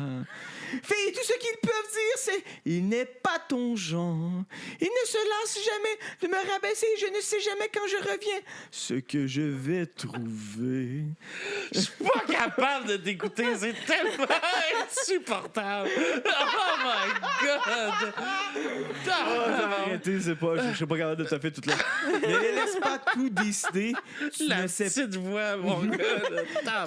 Fille, tout ce qu'ils peuvent dire, c'est il n'est pas ton genre. Il ne se lasse jamais de me rabaisser. Je ne sais jamais quand je reviens ce que je vais trouver. Je suis pas capable de t'écouter, c'est tellement insupportable. Oh my God! Arrêtez, c'est pas, je suis pas capable de taper toute la... Ne les laisse pas tout décider. La petite voix, mon gars.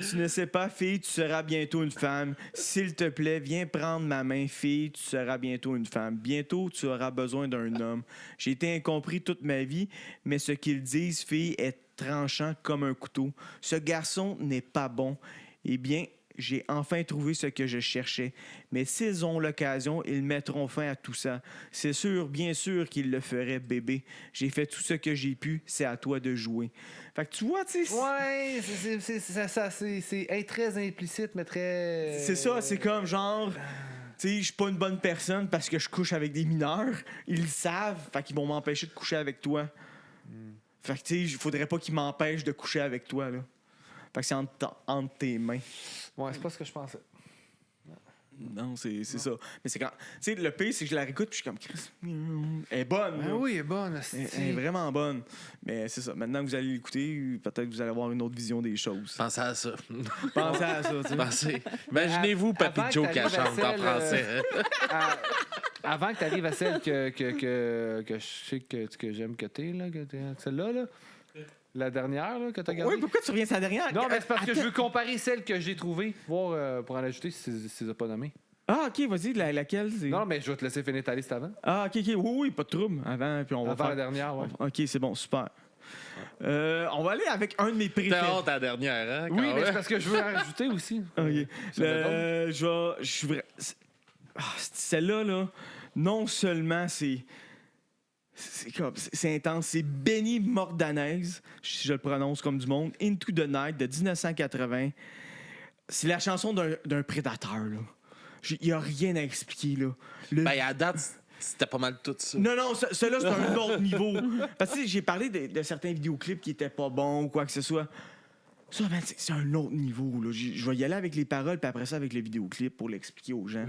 Tu ne sais pas, fille, tu seras bientôt une femme. S'il te plaît, viens prendre ma main, fille, tu seras bientôt une femme. Bientôt, tu auras besoin d'un homme. J'ai été incompris toute ma vie, mais ce qu'ils disent, fille, est tranchant comme un couteau. Ce garçon n'est pas bon. Eh bien, j'ai enfin trouvé ce que je cherchais. Mais s'ils ont l'occasion, ils mettront fin à tout ça. C'est sûr, bien sûr qu'ils le feraient, bébé. J'ai fait tout ce que j'ai pu, c'est à toi de jouer. Fait que tu vois, tu sais... Ouais, c'est très implicite, mais très... C'est ça, c'est comme genre... Tu sais, je suis pas une bonne personne parce que je couche avec des mineurs. Ils le savent, fait qu'ils vont m'empêcher de coucher avec toi. Fait que, tu sais, il faudrait pas qu'ils m'empêchent de coucher avec toi, là. Fait que c'est entre tes mains. Ouais, c'est pas ce que je pensais. Non, c'est ça. Mais c'est quand. Tu sais, le pire, c'est que je la réécoute puis je suis comme, Chris, elle est bonne. Ben là. oui, elle est bonne. Elle est vraiment bonne. Mais c'est ça. Maintenant que vous allez l'écouter, peut-être que vous allez avoir une autre vision des choses. Pensez à ça. Pensez à ça, tu sais. Pensez. Imaginez-vous Papy Avant Joe que qui t'arrives à chante en celle, français. Avant que tu arrives à celle que je sais que j'aime que t'es, là, celle-là, là. La dernière là, que tu as gardée. Oui, pourquoi tu reviens à sa dernière? Non, mais c'est parce que je veux comparer celle que j'ai trouvée, voir pour en ajouter si tu les as pas nommées. Ah, OK, vas-y, laquelle? C'est... Non, mais je vais te laisser finir ta liste avant. Ah, OK, oui, pas de trouble. Avant, puis on va Avant faire... la dernière, ouais. OK, c'est bon, super. On va aller avec un de mes préférés. T'as honte à la dernière, hein? Oui, quand mais même. c'est parce que je veux en rajouter aussi. OK. Ça Je suis vrai... Celle-là, là, non seulement c'est intense. C'est Benny Mordanez, si je le prononce comme du monde, Into the Night de 1980. C'est la chanson d'un prédateur, là. Il n'y a rien à expliquer, là. À date, c'était pas mal tout ça. Non, celui-là, c'est un autre niveau. Parce que j'ai parlé de certains vidéoclips qui étaient pas bons ou quoi que ce soit. Ça, man, c'est un autre niveau, là. Je vais y aller avec les paroles, puis après ça, avec le vidéoclip pour l'expliquer aux gens.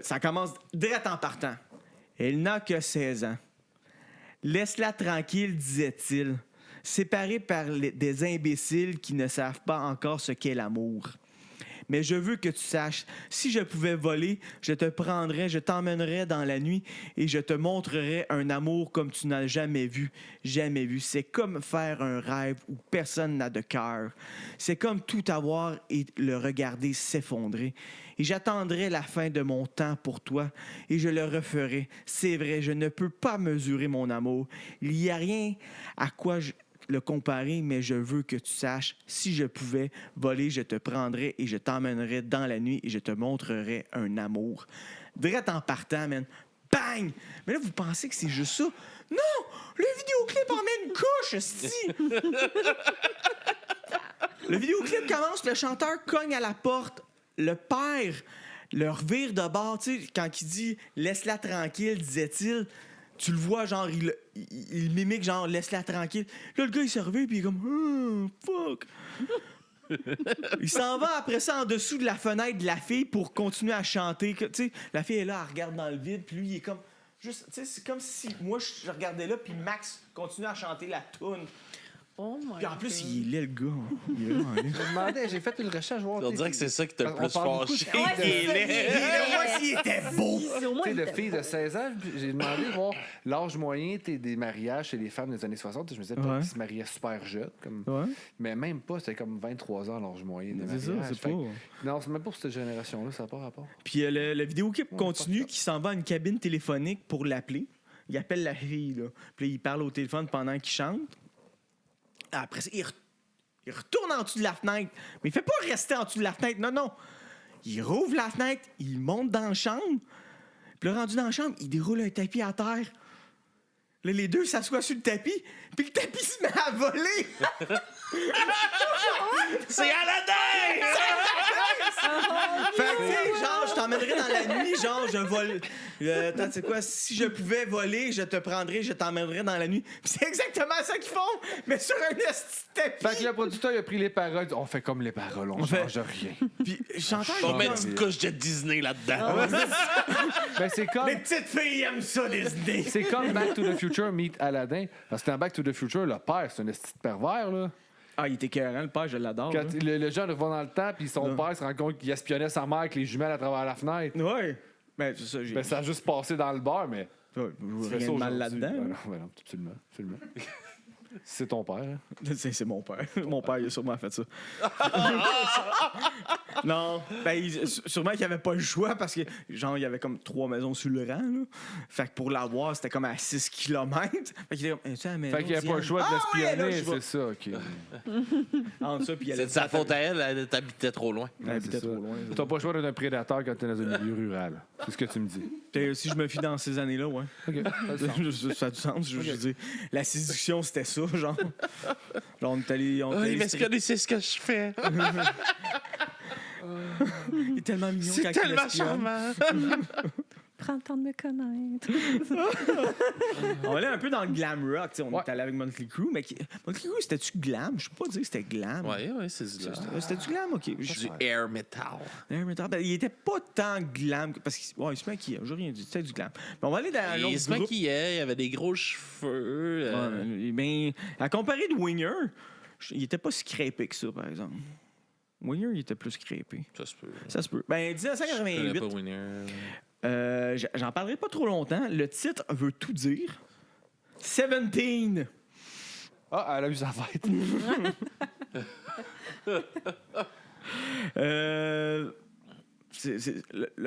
Ça commence direct en partant. Elle n'a que 16 ans. Laisse-la tranquille, disait-il, séparée par des imbéciles qui ne savent pas encore ce qu'est l'amour. Mais je veux que tu saches, si je pouvais voler, je te prendrais, je t'emmènerais dans la nuit et je te montrerais un amour comme tu n'as jamais vu, jamais vu. C'est comme faire un rêve où personne n'a de cœur. C'est comme tout avoir et le regarder s'effondrer. Et j'attendrai la fin de mon temps pour toi et je le referai. C'est vrai, je ne peux pas mesurer mon amour. Il n'y a rien à quoi le comparer, mais je veux que tu saches, si je pouvais voler, je te prendrais et je t'emmènerais dans la nuit et je te montrerais un amour. Direct en partant, man. Bang! Mais là, vous pensez que c'est juste ça? Non! Le vidéoclip en met une couche, esti! Le vidéoclip commence, le chanteur cogne à la porte. Le père le revire de bord, tu sais, quand il dit « Laisse-la tranquille », disait-il, tu le vois, genre, il mimique, genre, laisse-la tranquille. Là, le gars, il se revient, puis il est comme, fuck. Il s'en va après ça en dessous de la fenêtre de la fille pour continuer à chanter. Tu sais, la fille est là, elle regarde dans le vide, puis lui, il est comme, juste, tu sais, c'est comme si moi, je regardais là, puis Max continuait à chanter la toune. Oh my Puis en plus, God. il est laid, le gars. Il est vraiment laid. Je me demandais, j'ai fait une recherche. On dirait que c'est ça qui t'a le On plus parle beaucoup de fâché. filles de- Il est laid. Moi, s'il était beau. C'est au moins Tu sais, de une- filles de 16 ans, j'ai demandé de voir l'âge moyen des mariages chez les femmes des années 60. Je me disais peut-être Ouais. qu'ils se mariaient super jeunes. Comme... Ouais, Mais même pas, c'était comme 23 ans l'âge moyen des c'est mariages. ça, c'est Fait pas... que- Non, c'est même pas pour cette génération-là, ça n'a pas rapport. Puis le vidéoclip Ouais, continue, pas ça. qui s'en va à une cabine téléphonique pour l'appeler. Il appelle la fille, là. Puis là, il parle au téléphone pendant qu'il chante. Après ça, il retourne en dessous de la fenêtre. Mais il fait pas rester en dessous de la fenêtre, non. Il rouvre la fenêtre, il monte dans la chambre. Puis là, rendu dans la chambre, il déroule un tapis à terre. Là, les deux s'assoient sur le tapis, puis le tapis se met à voler. C'est Aladdin! Fait que, tu sais, genre, je t'emmènerais dans la nuit, genre, je vole. Attends, tu sais quoi, si je pouvais voler, je te prendrais, je t'emmènerais dans la nuit. Puis c'est exactement ça qu'ils font, mais sur un esti de tapis. Fait que le producteur il a pris les paroles, il dit, on fait comme les paroles, on fait- change rien. Puis le chanteur, On il met est une comme- petite couche de Disney là-dedans. Ben, c'est comme. Les petites filles aiment ça, Disney. C'est comme Back to the Future meet Aladdin. Parce que dans Back to the Future, le père, c'est un esti de pervers, là. Ah, il était écœurant, le père, je l'adore. Quand là. le jeune revient dans le temps, puis son Ouais. père se rend compte qu'il espionnait sa mère avec les jumelles à travers la fenêtre. Ouais. Ben, c'est ça, j'ai. Ben, ça a juste passé dans le bar, mais. Ouais, je vois Tu fais rien ça de mal aujourd'hui. là-dedans. Ben non, ben non, absolument. Absolument. C'est ton père. Hein? C'est mon père. Mon père, il a sûrement fait ça. Non, ben, sûrement qu'il n'y avait pas le choix parce que, genre, il y avait comme 3 maisons sur le rang, là. Fait que pour l'avoir, c'était comme à 6 km. Fait qu'il était comme, es-tu à la maison? Fait qu'il n'y avait pas le choix de Ah, ouais, là, l'espionner, je c'est ça, OK. Entre ça, puis il C'est allait de sa faute à elle, elle t'habitait trop loin. Elle habitait c'est trop ça. loin. T'as pas le choix d'être un prédateur quand t'es dans un milieu rural. C'est ce que tu me dis. Puis, si je me fie dans ces années-là, ouais. OK. Ça a du sens. Je veux dire, la séduction, c'était ça, genre. Genre, on est allé. Oh, il m'espionne, c'est ce que je fais. Il est tellement mignon C'est quand il tellement espionne. charmant. Prends le temps de me connaître. On allait un peu dans le glam rock. On est allé avec Motley Crue, mais Motley Crue, c'était-tu glam? Je peux pas dire que c'était glam. Ouais, c'est du glam. C'était-tu glam? OK. Du air metal. Air metal. Ben, il était pas tant glam, parce qu'il il se maquillait. J'ai rien dit. C'était du glam. Mais on va aller dans l'autre Il se groupe. maquillait, il avait des gros cheveux. Ouais, ben, à comparer de Winger, il était pas si crêpé que ça, par exemple. Winger, il était plus crêpé. Ça se peut. Ça se peut. Ben, 1988. Pas winner. J'en parlerai pas trop longtemps. Le titre veut tout dire. 17. Ah, elle a eu sa fête. Le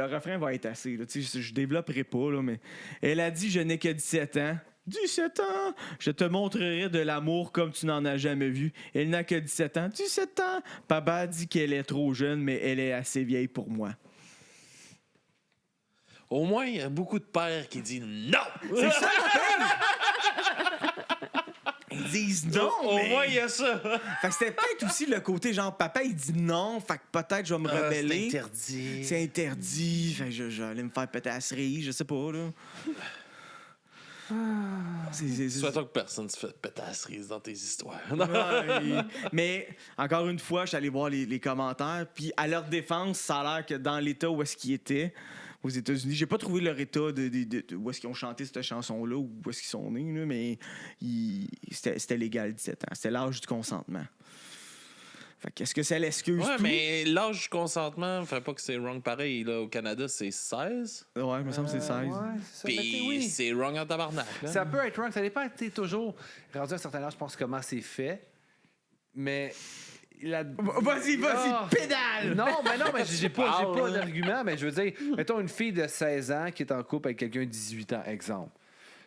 refrain va être assez. Là. Je développerai pas, là, mais elle a dit « Je n'ai que 17 ans. » 17 ans! Je te montrerai de l'amour comme tu n'en as jamais vu. Elle n'a que 17 ans. 17 ans! Papa dit qu'elle est trop jeune, mais elle est assez vieille pour moi. Au moins, il y a beaucoup de pères qui disent non! C'est ça, ils disent non, Au mais... moins, il y a ça. Fait que c'était peut-être aussi le côté genre, papa, il dit non, fait que peut-être je vais me rebeller. C'est interdit. C'est interdit. Fait que je vais aller me faire péter à la cerise, je sais pas, là. Souhaitons que personne se fait péter à la cerise dans tes histoires. Ouais, mais encore une fois, je suis allé voir les commentaires, puis à leur défense, ça a l'air que dans l'état où est-ce qu'ils étaient, aux États-Unis, j'ai pas trouvé leur état de où est-ce qu'ils ont chanté cette chanson-là, ou où est-ce qu'ils sont nés, là, mais c'était légal 17 ans. C'était l'âge du consentement. Fait qu'est-ce que c'est l'excuse? Ouais, tout? mais l'âge du consentement, fait pas que c'est wrong pareil. Là, au Canada, c'est 16. Ouais, il me semble que c'est 16. Ouais, c'est ça. Mais tu sais, Puis oui. c'est wrong en tabarnak. Là. Ça peut être wrong. Ça dépend, tu sais, toujours. Rendu à un certain âge, je pense comment c'est fait. Mais. Vas-y, Ah. pédale! Non, mais j'ai pas d'argument. Mais je veux dire, mettons une fille de 16 ans qui est en couple avec quelqu'un de 18 ans, exemple.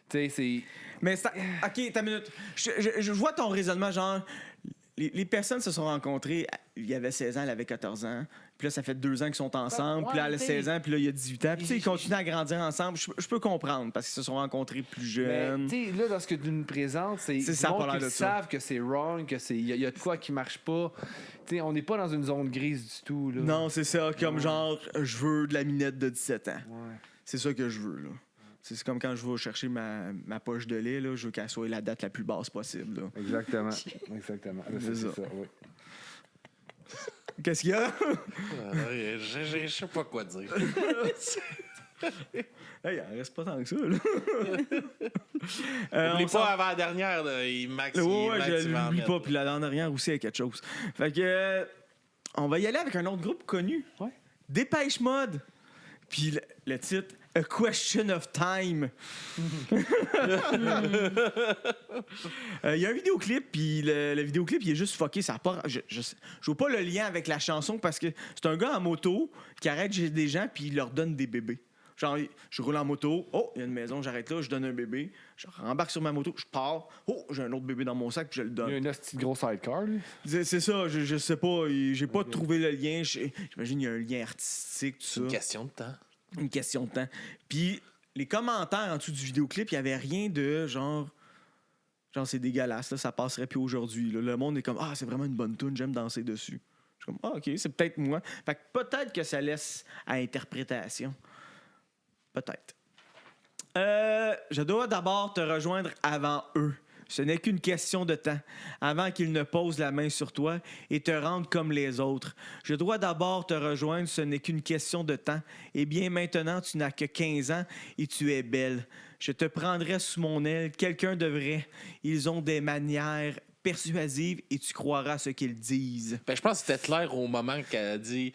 Tu sais, c'est. Mais OK, t'as une minute. Je vois ton raisonnement, genre... Les personnes se sont rencontrées, il y avait 16 ans, elle avait 14 ans. Puis là, ça fait 2 ans qu'ils sont ensemble. Puis là, elle a 16 ans, puis là, il y a 18 ans. Puis tu sais, ils continuent à grandir ensemble. Je peux comprendre, parce qu'ils se sont rencontrés plus jeunes. Mais tu sais, là, dans ce que tu nous présentes, c'est ça, du monde pas l'air qui de ça. savent que c'est wrong, que c'est il y a de quoi qui marche pas. Tu sais, on n'est pas dans une zone grise du tout, là. Non, c'est ça, comme genre, je veux de la minette de 17 ans. Ouais. C'est ça que je veux, là. C'est comme quand je vais chercher ma poche de lait, là, je veux qu'elle soit la date la plus basse possible. Là. Exactement. Exactement. Là, C'est ça. oui. Qu'est-ce qu'il y a? Je sais pas quoi dire. Hey, il en reste pas tant que ça. Là. Oublie on s'en- pas avant la dernière, là, Max. Ouais, Max, je il va en l'oublie mettre. pas. Puis la dernière aussi, il y a quelque chose. Fait que, on va y aller avec un autre groupe connu. Ouais. Dépêche Mode. Puis le titre, A Question of Time. Il y a un vidéoclip, puis le vidéoclip, il est juste fucké. Ça a pas, je vois pas le lien avec la chanson parce que c'est un gars en moto qui arrête chez des gens, puis il leur donne des bébés. Genre, je roule en moto, oh, il y a une maison, j'arrête là, je donne un bébé, je rembarque sur ma moto, je pars, oh, j'ai un autre bébé dans mon sac, puis je le Il y a donne. une hostie de gros sidecar, lui. C'est ça, je sais pas, j'ai pas trouvé le lien. J'imagine qu'il y a un lien artistique, tout ça. Une question de temps. Une question de temps. Puis les commentaires en dessous du vidéoclip, il y avait rien de genre c'est dégueulasse, là, ça passerait plus aujourd'hui. Là. Le monde est comme ah, c'est vraiment une bonne tune, j'aime danser dessus. Je suis comme ah, OK, c'est peut-être moi. Fait que peut-être que ça laisse à interprétation. Peut-être. Je dois d'abord te rejoindre avant eux. Ce n'est qu'une question de temps, avant qu'ils ne posent la main sur toi et te rendent comme les autres. Je dois d'abord te rejoindre, ce n'est qu'une question de temps. Eh bien, maintenant, tu n'as que 15 ans et tu es belle. Je te prendrai sous mon aile, quelqu'un de vrai. Ils ont des manières persuasives et tu croiras ce qu'ils disent. Ben, je pense que c'était clair au moment qu'elle a dit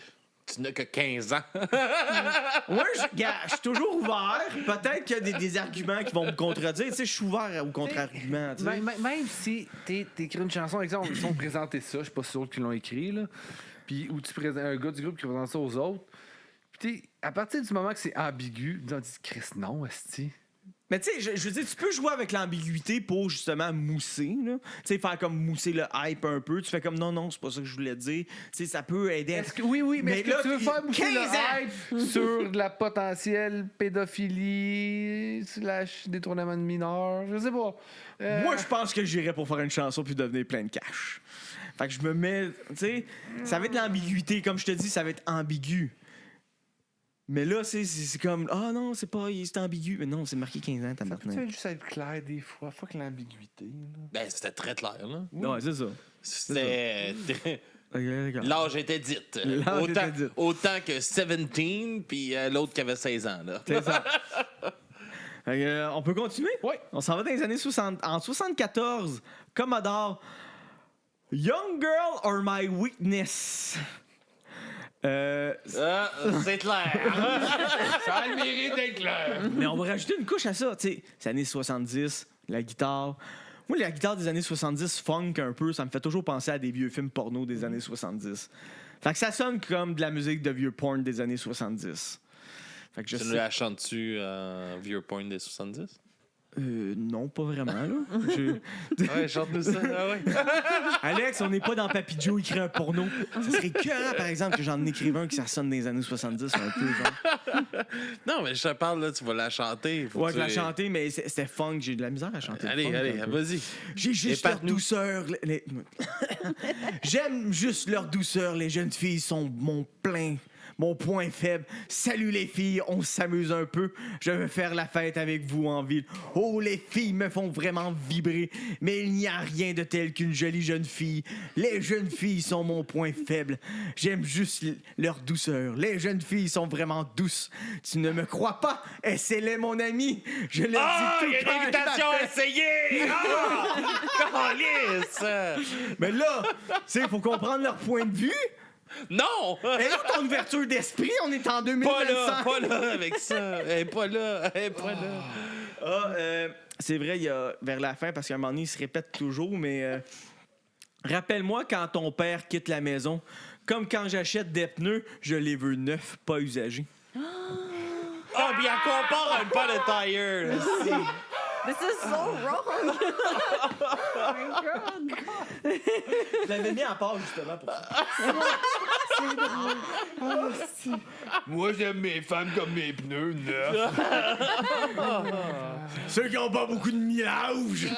tu n'as que 15 ans. Moi, je suis toujours ouvert. Peut-être qu'il y a des arguments qui vont me contredire. Tu sais, je suis ouvert aux contre-arguments. tu sais. Même si t'écris une chanson, exemple, ils ont présenté ça, je sais pas si c'est eux qui l'ont écrit, là, puis où tu présentes un gars du groupe qui présente ça aux autres. Puis à partir du moment que c'est ambigu, ils ont dit Chris, non, esti. Mais tu sais, je veux dire, tu peux jouer avec l'ambiguïté pour justement mousser, là. Tu sais, faire comme mousser le hype un peu. Tu fais comme non, c'est pas ça que je voulais dire. Tu sais, ça peut aider. Est-ce que, oui, mais est-ce là, que tu veux faire mousser 15 le hype sur de la potentielle pédophilie / détournement de mineurs? Je sais pas. Moi, je pense que j'irais pour faire une chanson puis devenir plein de cash. Fait que je me mets, tu sais, ça va être l'ambiguïté. Comme je te dis, ça va être ambigu. Mais là, c'est comme, ah non, c'est pas, c'est ambigu. Mais non, c'est marqué 15 ans, Ça tabarnak. peut juste être clair des fois. Faut que l'ambiguïté. là. Ben, c'était très clair, là. Non, c'est ça. C'était. Ok, d'accord. L'âge était dit. L'âge était dit. Autant que 17, puis l'autre qui avait 16 ans, là. C'est ça. On peut continuer? Oui. On s'en va dans les années 60. En 74, Commodore, Young Girl or My Weakness. C'est clair. Ça a le mérite d'être clair. Mais on va rajouter une couche à ça. Tu sais, c'est années 70, la guitare. Moi, la guitare des années 70 funk un peu. Ça me fait toujours penser à des vieux films porno des années 70. Fait que ça sonne comme de la musique de vieux porn des années 70. Fait que je Tu sais... nous la chantes-tu Vieux Point des 70? Non, pas vraiment, là. Ouais, chante-nous ça. Ah ouais. Alex, on n'est pas dans Papy Joe écrit un porno. Ça serait écœurant, par exemple, que j'en écrive un qui ça sonne dans les années 70, un peu, genre. Non, mais je te parle, là, tu vas la chanter. Faut Ouais, que je la tu- chanter, mais c'était funk. J'ai de la misère à chanter. le Allez, funk, allez, un peu. vas-y. J'ai juste leur Épate-nous. douceur. J'aime juste leur douceur. Les jeunes filles sont mon point faible. Salut les filles, on s'amuse un peu. Je veux faire la fête avec vous en ville. Oh, les filles me font vraiment vibrer. Mais il n'y a rien de tel qu'une jolie jeune fille. Les jeunes filles sont mon point faible. J'aime juste leur douceur. Les jeunes filles sont vraiment douces. Tu ne me crois pas? Essaie-les, mon ami. Je leur Ah, dis il y a tout une invitation à essayer! Ah! Calisse! Mais là, tu sais, il faut comprendre leur point de vue. Non! Et là, ton ouverture d'esprit, on est en Pas 2025. là, pas là avec ça. Elle est pas là, elle est pas là. C'est vrai, il y a vers la fin, parce qu'à un moment donné, il se répète toujours, mais rappelle-moi quand ton père quitte la maison. Comme quand j'achète des pneus, je les veux neufs, pas usagés. Ah, bien compare un pas de tire. aussi. This is so wrong! Oh my God! Je l'avais mis en part, justement, pour ça. Moi, j'aime mes femmes comme mes pneus neufs. Ceux qui n'ont pas beaucoup de millage.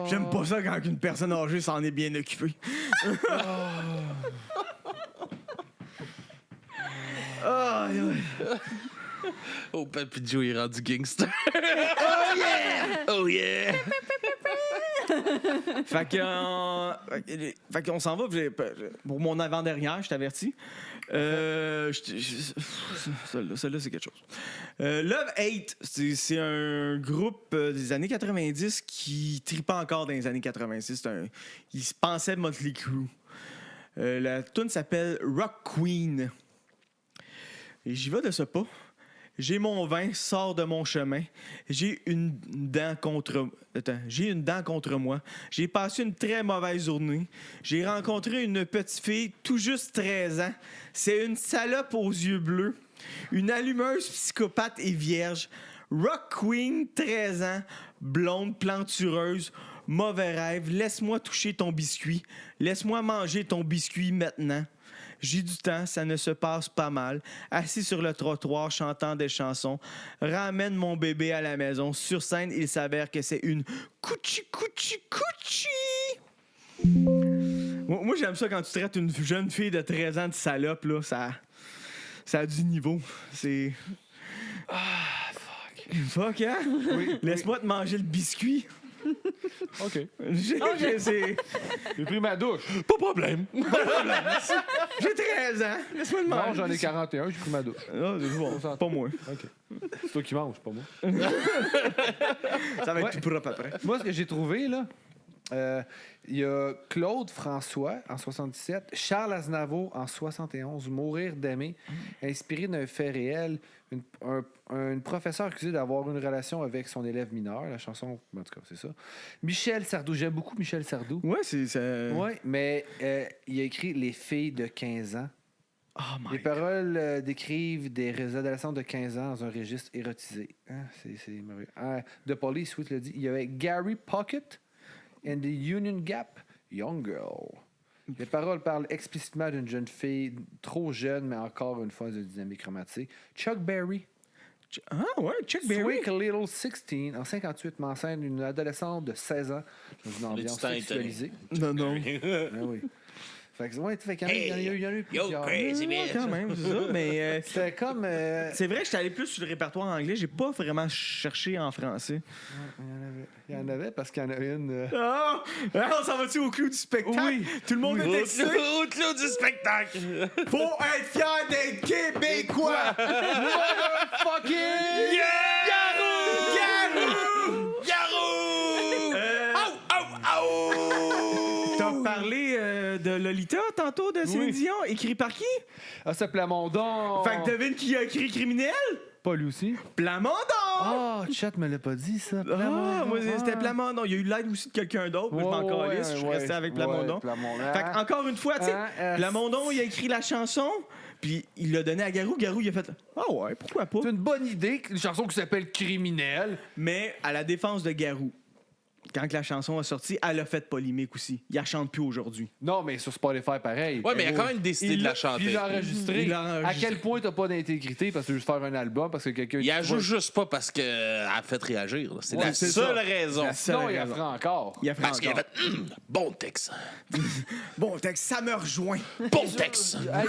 J'aime pas ça quand une personne âgée s'en est bien occupée. Aïe, aïe. Oh, Papy Joe est rendu gangster. Oh yeah! Oh yeah! Fait qu'on s'en va. Pour mon avant-dernière, je t'avertis. Celle-là, c'est quelque chose. Love Hate, c'est un groupe des années 90 qui tripait encore dans les années 86. Ils se pensaient Motley Crue. La tune s'appelle Rock Queen. Et j'y vais de ce pas. J'ai mon vin, sors de mon chemin. J'ai une dent contre moi. J'ai passé une très mauvaise journée. J'ai rencontré une petite fille, tout juste 13 ans. C'est une salope aux yeux bleus. Une allumeuse psychopathe et vierge. Rock Queen, 13 ans. Blonde, plantureuse. Mauvais rêve. Laisse-moi toucher ton biscuit. Laisse-moi manger ton biscuit maintenant. J'ai du temps, ça ne se passe pas mal. Assis sur le trottoir, chantant des chansons. Ramène mon bébé à la maison. Sur scène, il s'avère que c'est une Coochie. Moi, j'aime ça quand tu traites une jeune fille de 13 ans de salope, là. Ça a du niveau. C'est... Fuck, hein? Oui, Laisse-moi te manger le biscuit. OK. J'ai J'ai pris ma douche. Pas de problème. j'ai 13 ans. Laisse-moi te manger. Non, j'en ai 41, j'ai pris ma douche. Ah, c'est bon. Pas moi. OK. C'est toi qui manges, pas moi. Ça va être Ouais. tout propre après. Moi, ce que j'ai trouvé, là, il y a Claude François en 77, Charles Aznavour en 71, Mourir d'aimer, inspiré d'un fait réel, une professeure accusée d'avoir une relation avec son élève mineur, la chanson, en tout cas, c'est ça. Michel Sardou, j'aime beaucoup Michel Sardou. Ouais, c'est ça. Oui, mais il a écrit Les filles de 15 ans. Oh my Les paroles décrivent des adolescents de 15 ans dans un registre érotisé. Hein, c'est merveilleux. The Police, oui, tu l'as dit. Il y avait Gary Pocket and the Union Gap, Young Girl. Les paroles parlent explicitement d'une jeune fille trop jeune, mais encore une fois de dynamique romantique. Chuck Berry, Ah ouais, Chuck Berry. Sweet Little 16, en 58, m'enseigne une adolescente de 16 ans dans une ambiance temps sexualisée. Non, non. Ah oui. Fait que, ouais, fait qu'il y en a eu plusieurs. Ouais, quand même, c'est ça. Mais C'était comme... c'est vrai que j'étais allé plus sur le répertoire anglais. J'ai pas vraiment cherché en français. Il y en avait parce qu'il y en a une... Ah! On s'en va-tu au clou du spectacle? Oui. Tout le monde est excité. Au clou du spectacle! Faut être fier d'être québécois! Fucking... Garou! T'as parlé de Lolita tantôt, de Céline Dion, écrit par qui? Ah, c'est Plamondon! Fait que devine qui a écrit Criminel? Pas lui aussi. Plamondon! Ah, Chat me l'a pas dit, ça. Ah, moi, c'était Plamondon. Il y a eu l'aide aussi de quelqu'un d'autre. Moi, je m'en calisse. Je suis resté avec Plamondon. Fait que, encore une fois, tu sais, Plamondon, il a écrit la chanson, puis il l'a donné à Garou. Garou, il a fait « Ah ouais, pourquoi pas? C'est une bonne idée, une chanson qui s'appelle Criminel. » Mais à la défense de Garou, quand la chanson a sorti, elle a fait polémique aussi. Il la chante plus aujourd'hui. Non, mais sur Spotify, pareil. Ouais, mais il a quand même décidé de la chanter. Puis il l'a enregistré. Il l'a À enregistré. quel point t'as pas d'intégrité parce que tu veux juste faire un album, parce que quelqu'un... Il ajoute juste pas parce qu'elle a fait réagir. Là. C'est Ouais, la c'est seule ça. raison. La seule Non, il a raison. fait encore. Il a fait Parce qu'il a encore. fait bon texte. Bon, texte, ça me rejoint. Bon texte. Hey,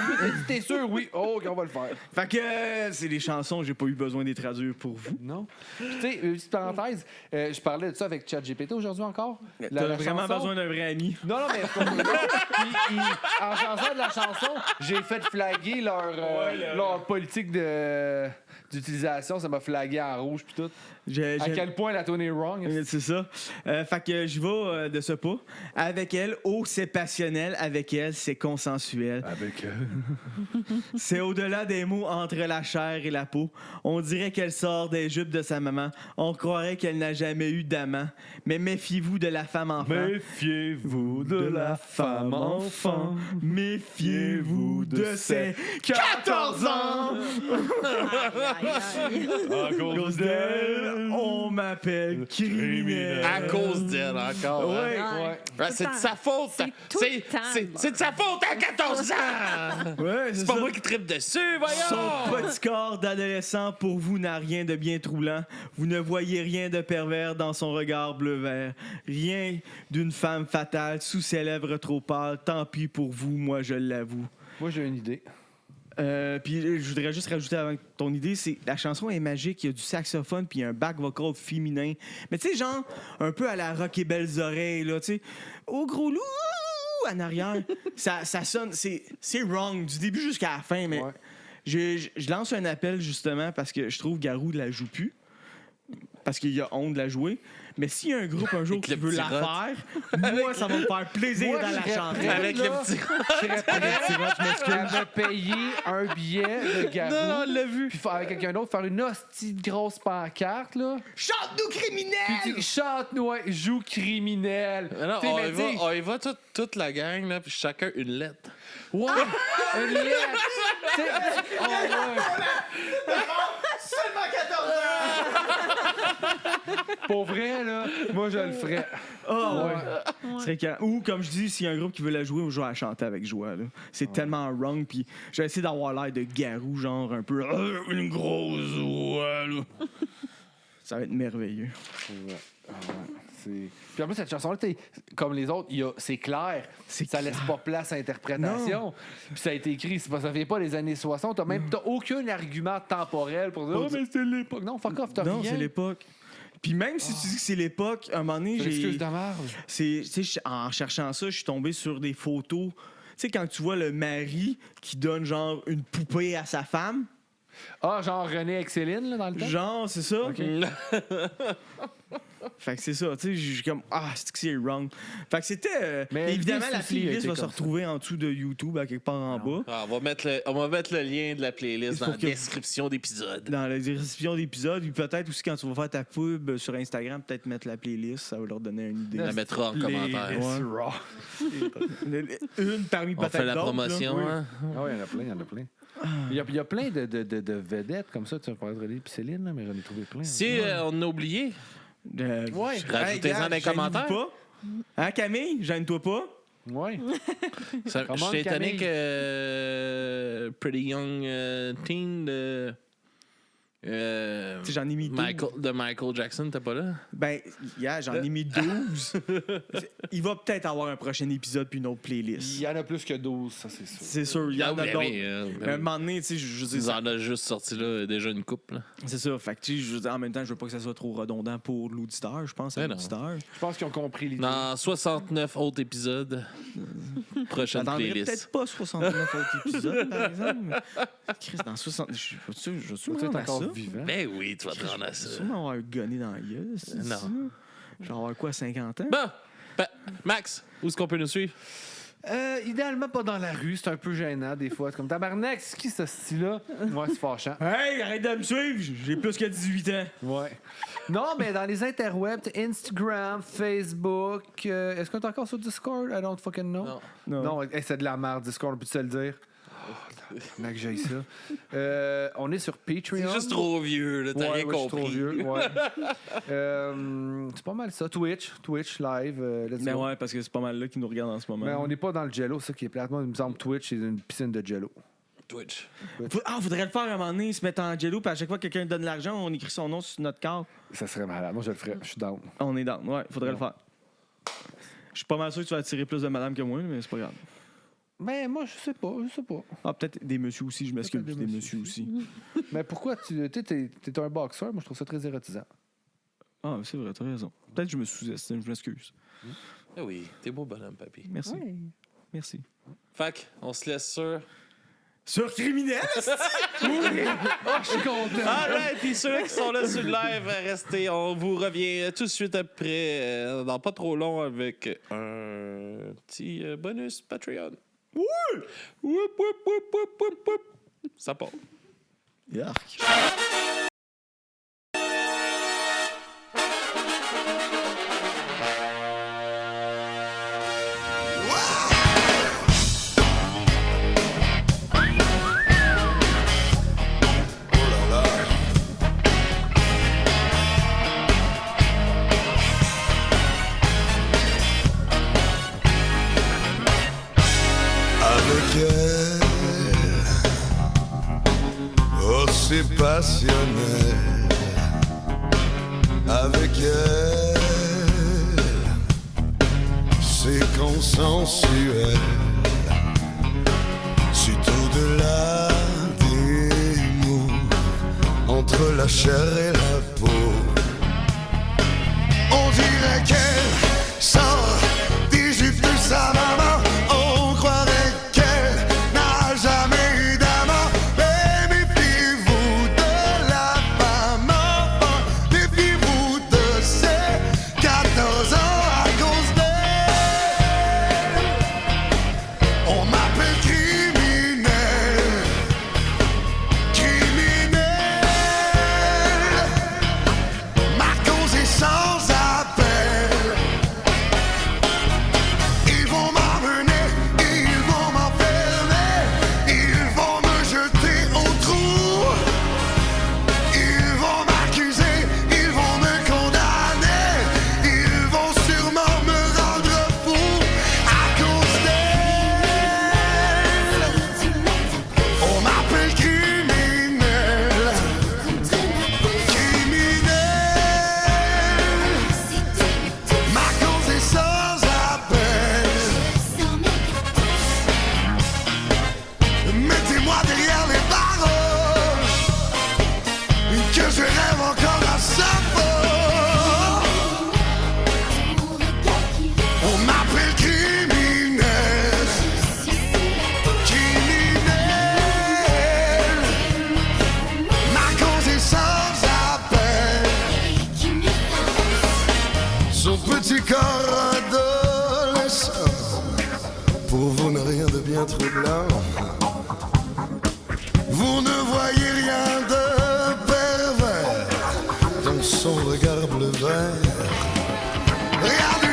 t'es sûr? Oui. Oh, OK, on va le faire. Fait que c'est des chansons, j'ai pas eu besoin de les traduire pour vous. Non. Puis, tu sais, une petite parenthèse, je parlais de ça avec ChatGPT aujourd'hui encore. T'as vraiment besoin d'un vrai ami. Non, mais en chanson de la chanson, j'ai fait flaguer leur politique d'utilisation. Ça m'a flagué en rouge puis tout. À quel point la tune est wrong. C'est ça. Fait que je vais de ce pas. Avec elle, c'est passionnel. Avec elle, c'est consensuel. Avec C'est au-delà des mots entre la chair et la peau. On dirait qu'elle sort des jupes de sa maman. On croirait qu'elle n'a jamais eu d'amant. Mais méfiez-vous de la femme enfant. Méfiez-vous de la femme enfant. Méfiez-vous de ses 14 ans. À cause d'elle, on m'appelle criminel. À cause d'elle, encore. hein. Ouais. C'est de sa faute. tout le temps, C'est de sa faute à 14 ans. Ouais, C'est pas moi qui tripe dessus, Son voyons. petit corps d'adolescent pour vous n'a rien de bien troublant. Vous ne voyez rien de pervers dans son regard bleu-vert. Rien d'une femme fatale sous ses lèvres trop pâles. Tant pis pour vous, moi je l'avoue. Moi, j'ai une idée. Puis je voudrais juste rajouter avant ton idée, c'est la chanson est magique, il y a du saxophone puis il y a un back vocal féminin. Mais tu sais, genre, un peu à la Rock et Belles Oreilles, là, tu sais. Oh, gros loup! En arrière, ça sonne, c'est wrong du début jusqu'à la fin, mais Ouais. je lance un appel justement parce que je trouve Garou ne la joue plus, parce qu'il y a honte de la jouer. Mais s'il y a un groupe un jour Avec qui le veut petit la rot. faire, moi, ça va me faire plaisir Moi, dans je la serais chanter. prêt. Avec le là. petit. Je serais prêt à me payer un billet de Garou. Non, on l'a vu. Puis avec quelqu'un d'autre, faire une hostie de grosse pancarte, là. Chante-nous criminel! Puis tu chante-nous, ouais, joue criminel. Non, T'sais, mais t'sais, on y va toute la gang, là, puis chacun une lettre. Ouais, une lettre. T'sais, oh, ouais. Seulement 14 ans! Pour vrai, là, moi, je le ferais. Oh, ouais. Serait quand... Ou, comme je dis, s'il y a un groupe qui veut la jouer, je vais la chanter avec joie. Là. C'est tellement wrong. Puis j'ai essayé d'avoir l'air de Garou, genre un peu une grosse voix. Là. Ça va être merveilleux. Puis en plus, cette chanson-là, comme les autres, c'est clair. Ça laisse pas place à interprétation. Puis ça a été écrit, ça vient pas des années 60. T'as aucun argument temporel pour dire « Oh, mais c'est l'époque. » Non, fuck off, t'as rien. Non, c'est l'époque. Puis même si tu dis que c'est l'époque, à un moment donné, C'est l'excuse de j'ai... merde. Tu sais, en cherchant ça, je suis tombé sur des photos. Tu sais, quand tu vois le mari qui donne genre une poupée à sa femme, Ah, genre René avec Céline, là, dans le temps? genre, c'est ça. Fait que c'est ça, tu sais, j'ai comme c'est que c'est wrong. Fait que c'était Mais évidemment Disney la Soufflé a playlist été va se comme ça. retrouver en dessous de YouTube à quelque part en bas. Ah, on va mettre le lien de la playlist Il faut dans la que- description d'épisode. Dans la description d'épisode, puis peut-être aussi quand tu vas faire ta pub sur Instagram, peut-être mettre la playlist, ça va leur donner une idée. On la mettra en commentaire. Une parmi On peut-être fait la d'autres, promotion, là. hein? Ah oui, il y en a plein. Il y a plein de vedettes comme ça. Tu parlais de René et Céline, là, mais j'en ai trouvé plein. Si on a oublié, Ouais. Rajoutez-en dans les commentaires. Pas. Hein, Camille? Gêne-toi pas. Ouais. je Comment, suis étonné Camille? que Pretty Young Teen Tu sais, j'en ai mis 12. De Michael Jackson, t'es pas là? Ben, yeah, j'en ai mis 12. Il va peut-être avoir un prochain épisode puis une autre playlist. Il y en a plus que 12, ça, c'est sûr. C'est sûr, il y en a d'autres. Mais à un moment donné, tu sais, je veux Ils dire, en ont juste sorti là déjà une couple. Là. c'est ça. Fait que, tu sais, je veux dire, en même temps, je veux pas que ça soit trop redondant pour l'auditeur, je pense, à Mais non. l'auditeur. Je pense qu'ils ont compris l'idée. Dans 69 autres épisodes, prochaine J'attendrai playlist. peut-être pas 69 autres épisodes, par exemple. Mais... Chris, dans 60... Je suis Peut-être encore encore ça. vivant. Ben oui, tu vas te rendre à Je vais ça. sûrement avoir gonné dans la gueule. Non. Je vais avoir quoi, 50 ans? Bon, Max, où est-ce qu'on peut nous suivre? Idéalement pas dans la rue, c'est un peu gênant des fois. C'est comme tabarnak, c'est qui ce style-là? Ouais, c'est fâchant. Hey, arrête de me suivre! J'ai plus que 18 ans. Ouais. Non, mais dans les interwebs, Instagram, Facebook. Est-ce qu'on est encore sur Discord? I don't fucking know. Non. Non, hey, c'est de la merde, Discord, on peut te le dire? Mec, j'ai ça. On est sur Patreon. C'est juste trop vieux, là, t'as Ouais, rien ouais, je suis compris. trop vieux, ouais. C'est pas mal ça. Twitch live. Let's Mais go. ouais, parce que c'est pas mal là qui nous regardent en ce moment. Mais on n'est pas dans le jello, ça qui est plate. Moi, il me semble Twitch, c'est une piscine de jello. Twitch. Faudrait le faire à un moment donné, se mettre en jello, puis à chaque fois que quelqu'un donne de l'argent, on écrit son nom sur notre carte. Ça serait malade. Moi, je le ferais. Je suis down. On est dans. Ouais, faudrait le faire. Je suis pas mal sûr que tu vas attirer plus de madame que moi, mais c'est pas grave. Mais moi, je sais pas. Ah, peut-être des messieurs aussi, je m'excuse. Peut-être Des des messieurs aussi. Mais pourquoi t'es un boxeur? Moi, je trouve ça très érotisant. Ah, c'est vrai, t'as raison. Peut-être que je me sous-estime, je m'excuse. Ah oui, t'es beau bonhomme, papy. Merci. Merci. Fac, on se laisse sur... Sur criminel? Je suis content. Alright, puis ceux qui sont là sur le live, restez. On vous revient tout de suite après, dans pas trop long, avec un petit bonus Patreon. Oui! Whoop, whoop, whoop, whoop, whoop, whoop. Ça part. Yark. Avec elle, oh c'est passionnel. Avec elle, c'est consensuel. C'est au-delà des mots, entre la chair et la peau. On dirait qu'elle sort des jupes de sa maman. On croirait qu'elle n'a jamais eu d'amant. Mais méfiez-vous de la femme enfant. Méfiez-vous de ses 14 ans à cause d'elle. On m'appelle criminel. Criminel. Ma cause est sans appel. Ils vont m'amener, ils vont m'enfermer, ils vont me jeter au trou. Ils vont m'accuser, ils vont me condamner, ils vont sûrement me rendre fou à cause d'elle. On m'appelle criminel. Criminel. Ma cause est sans appel. Mettez-moi derrière les barreaux, que je rêve encore à sa peau. On m'appelle criminel. Criminel. Ma cause est sans appel. Son petit corps adolescent, pour vous n'a rien de bien troublant. Vous ne voyez rien de pervers dans son regard bleu vert. Regardez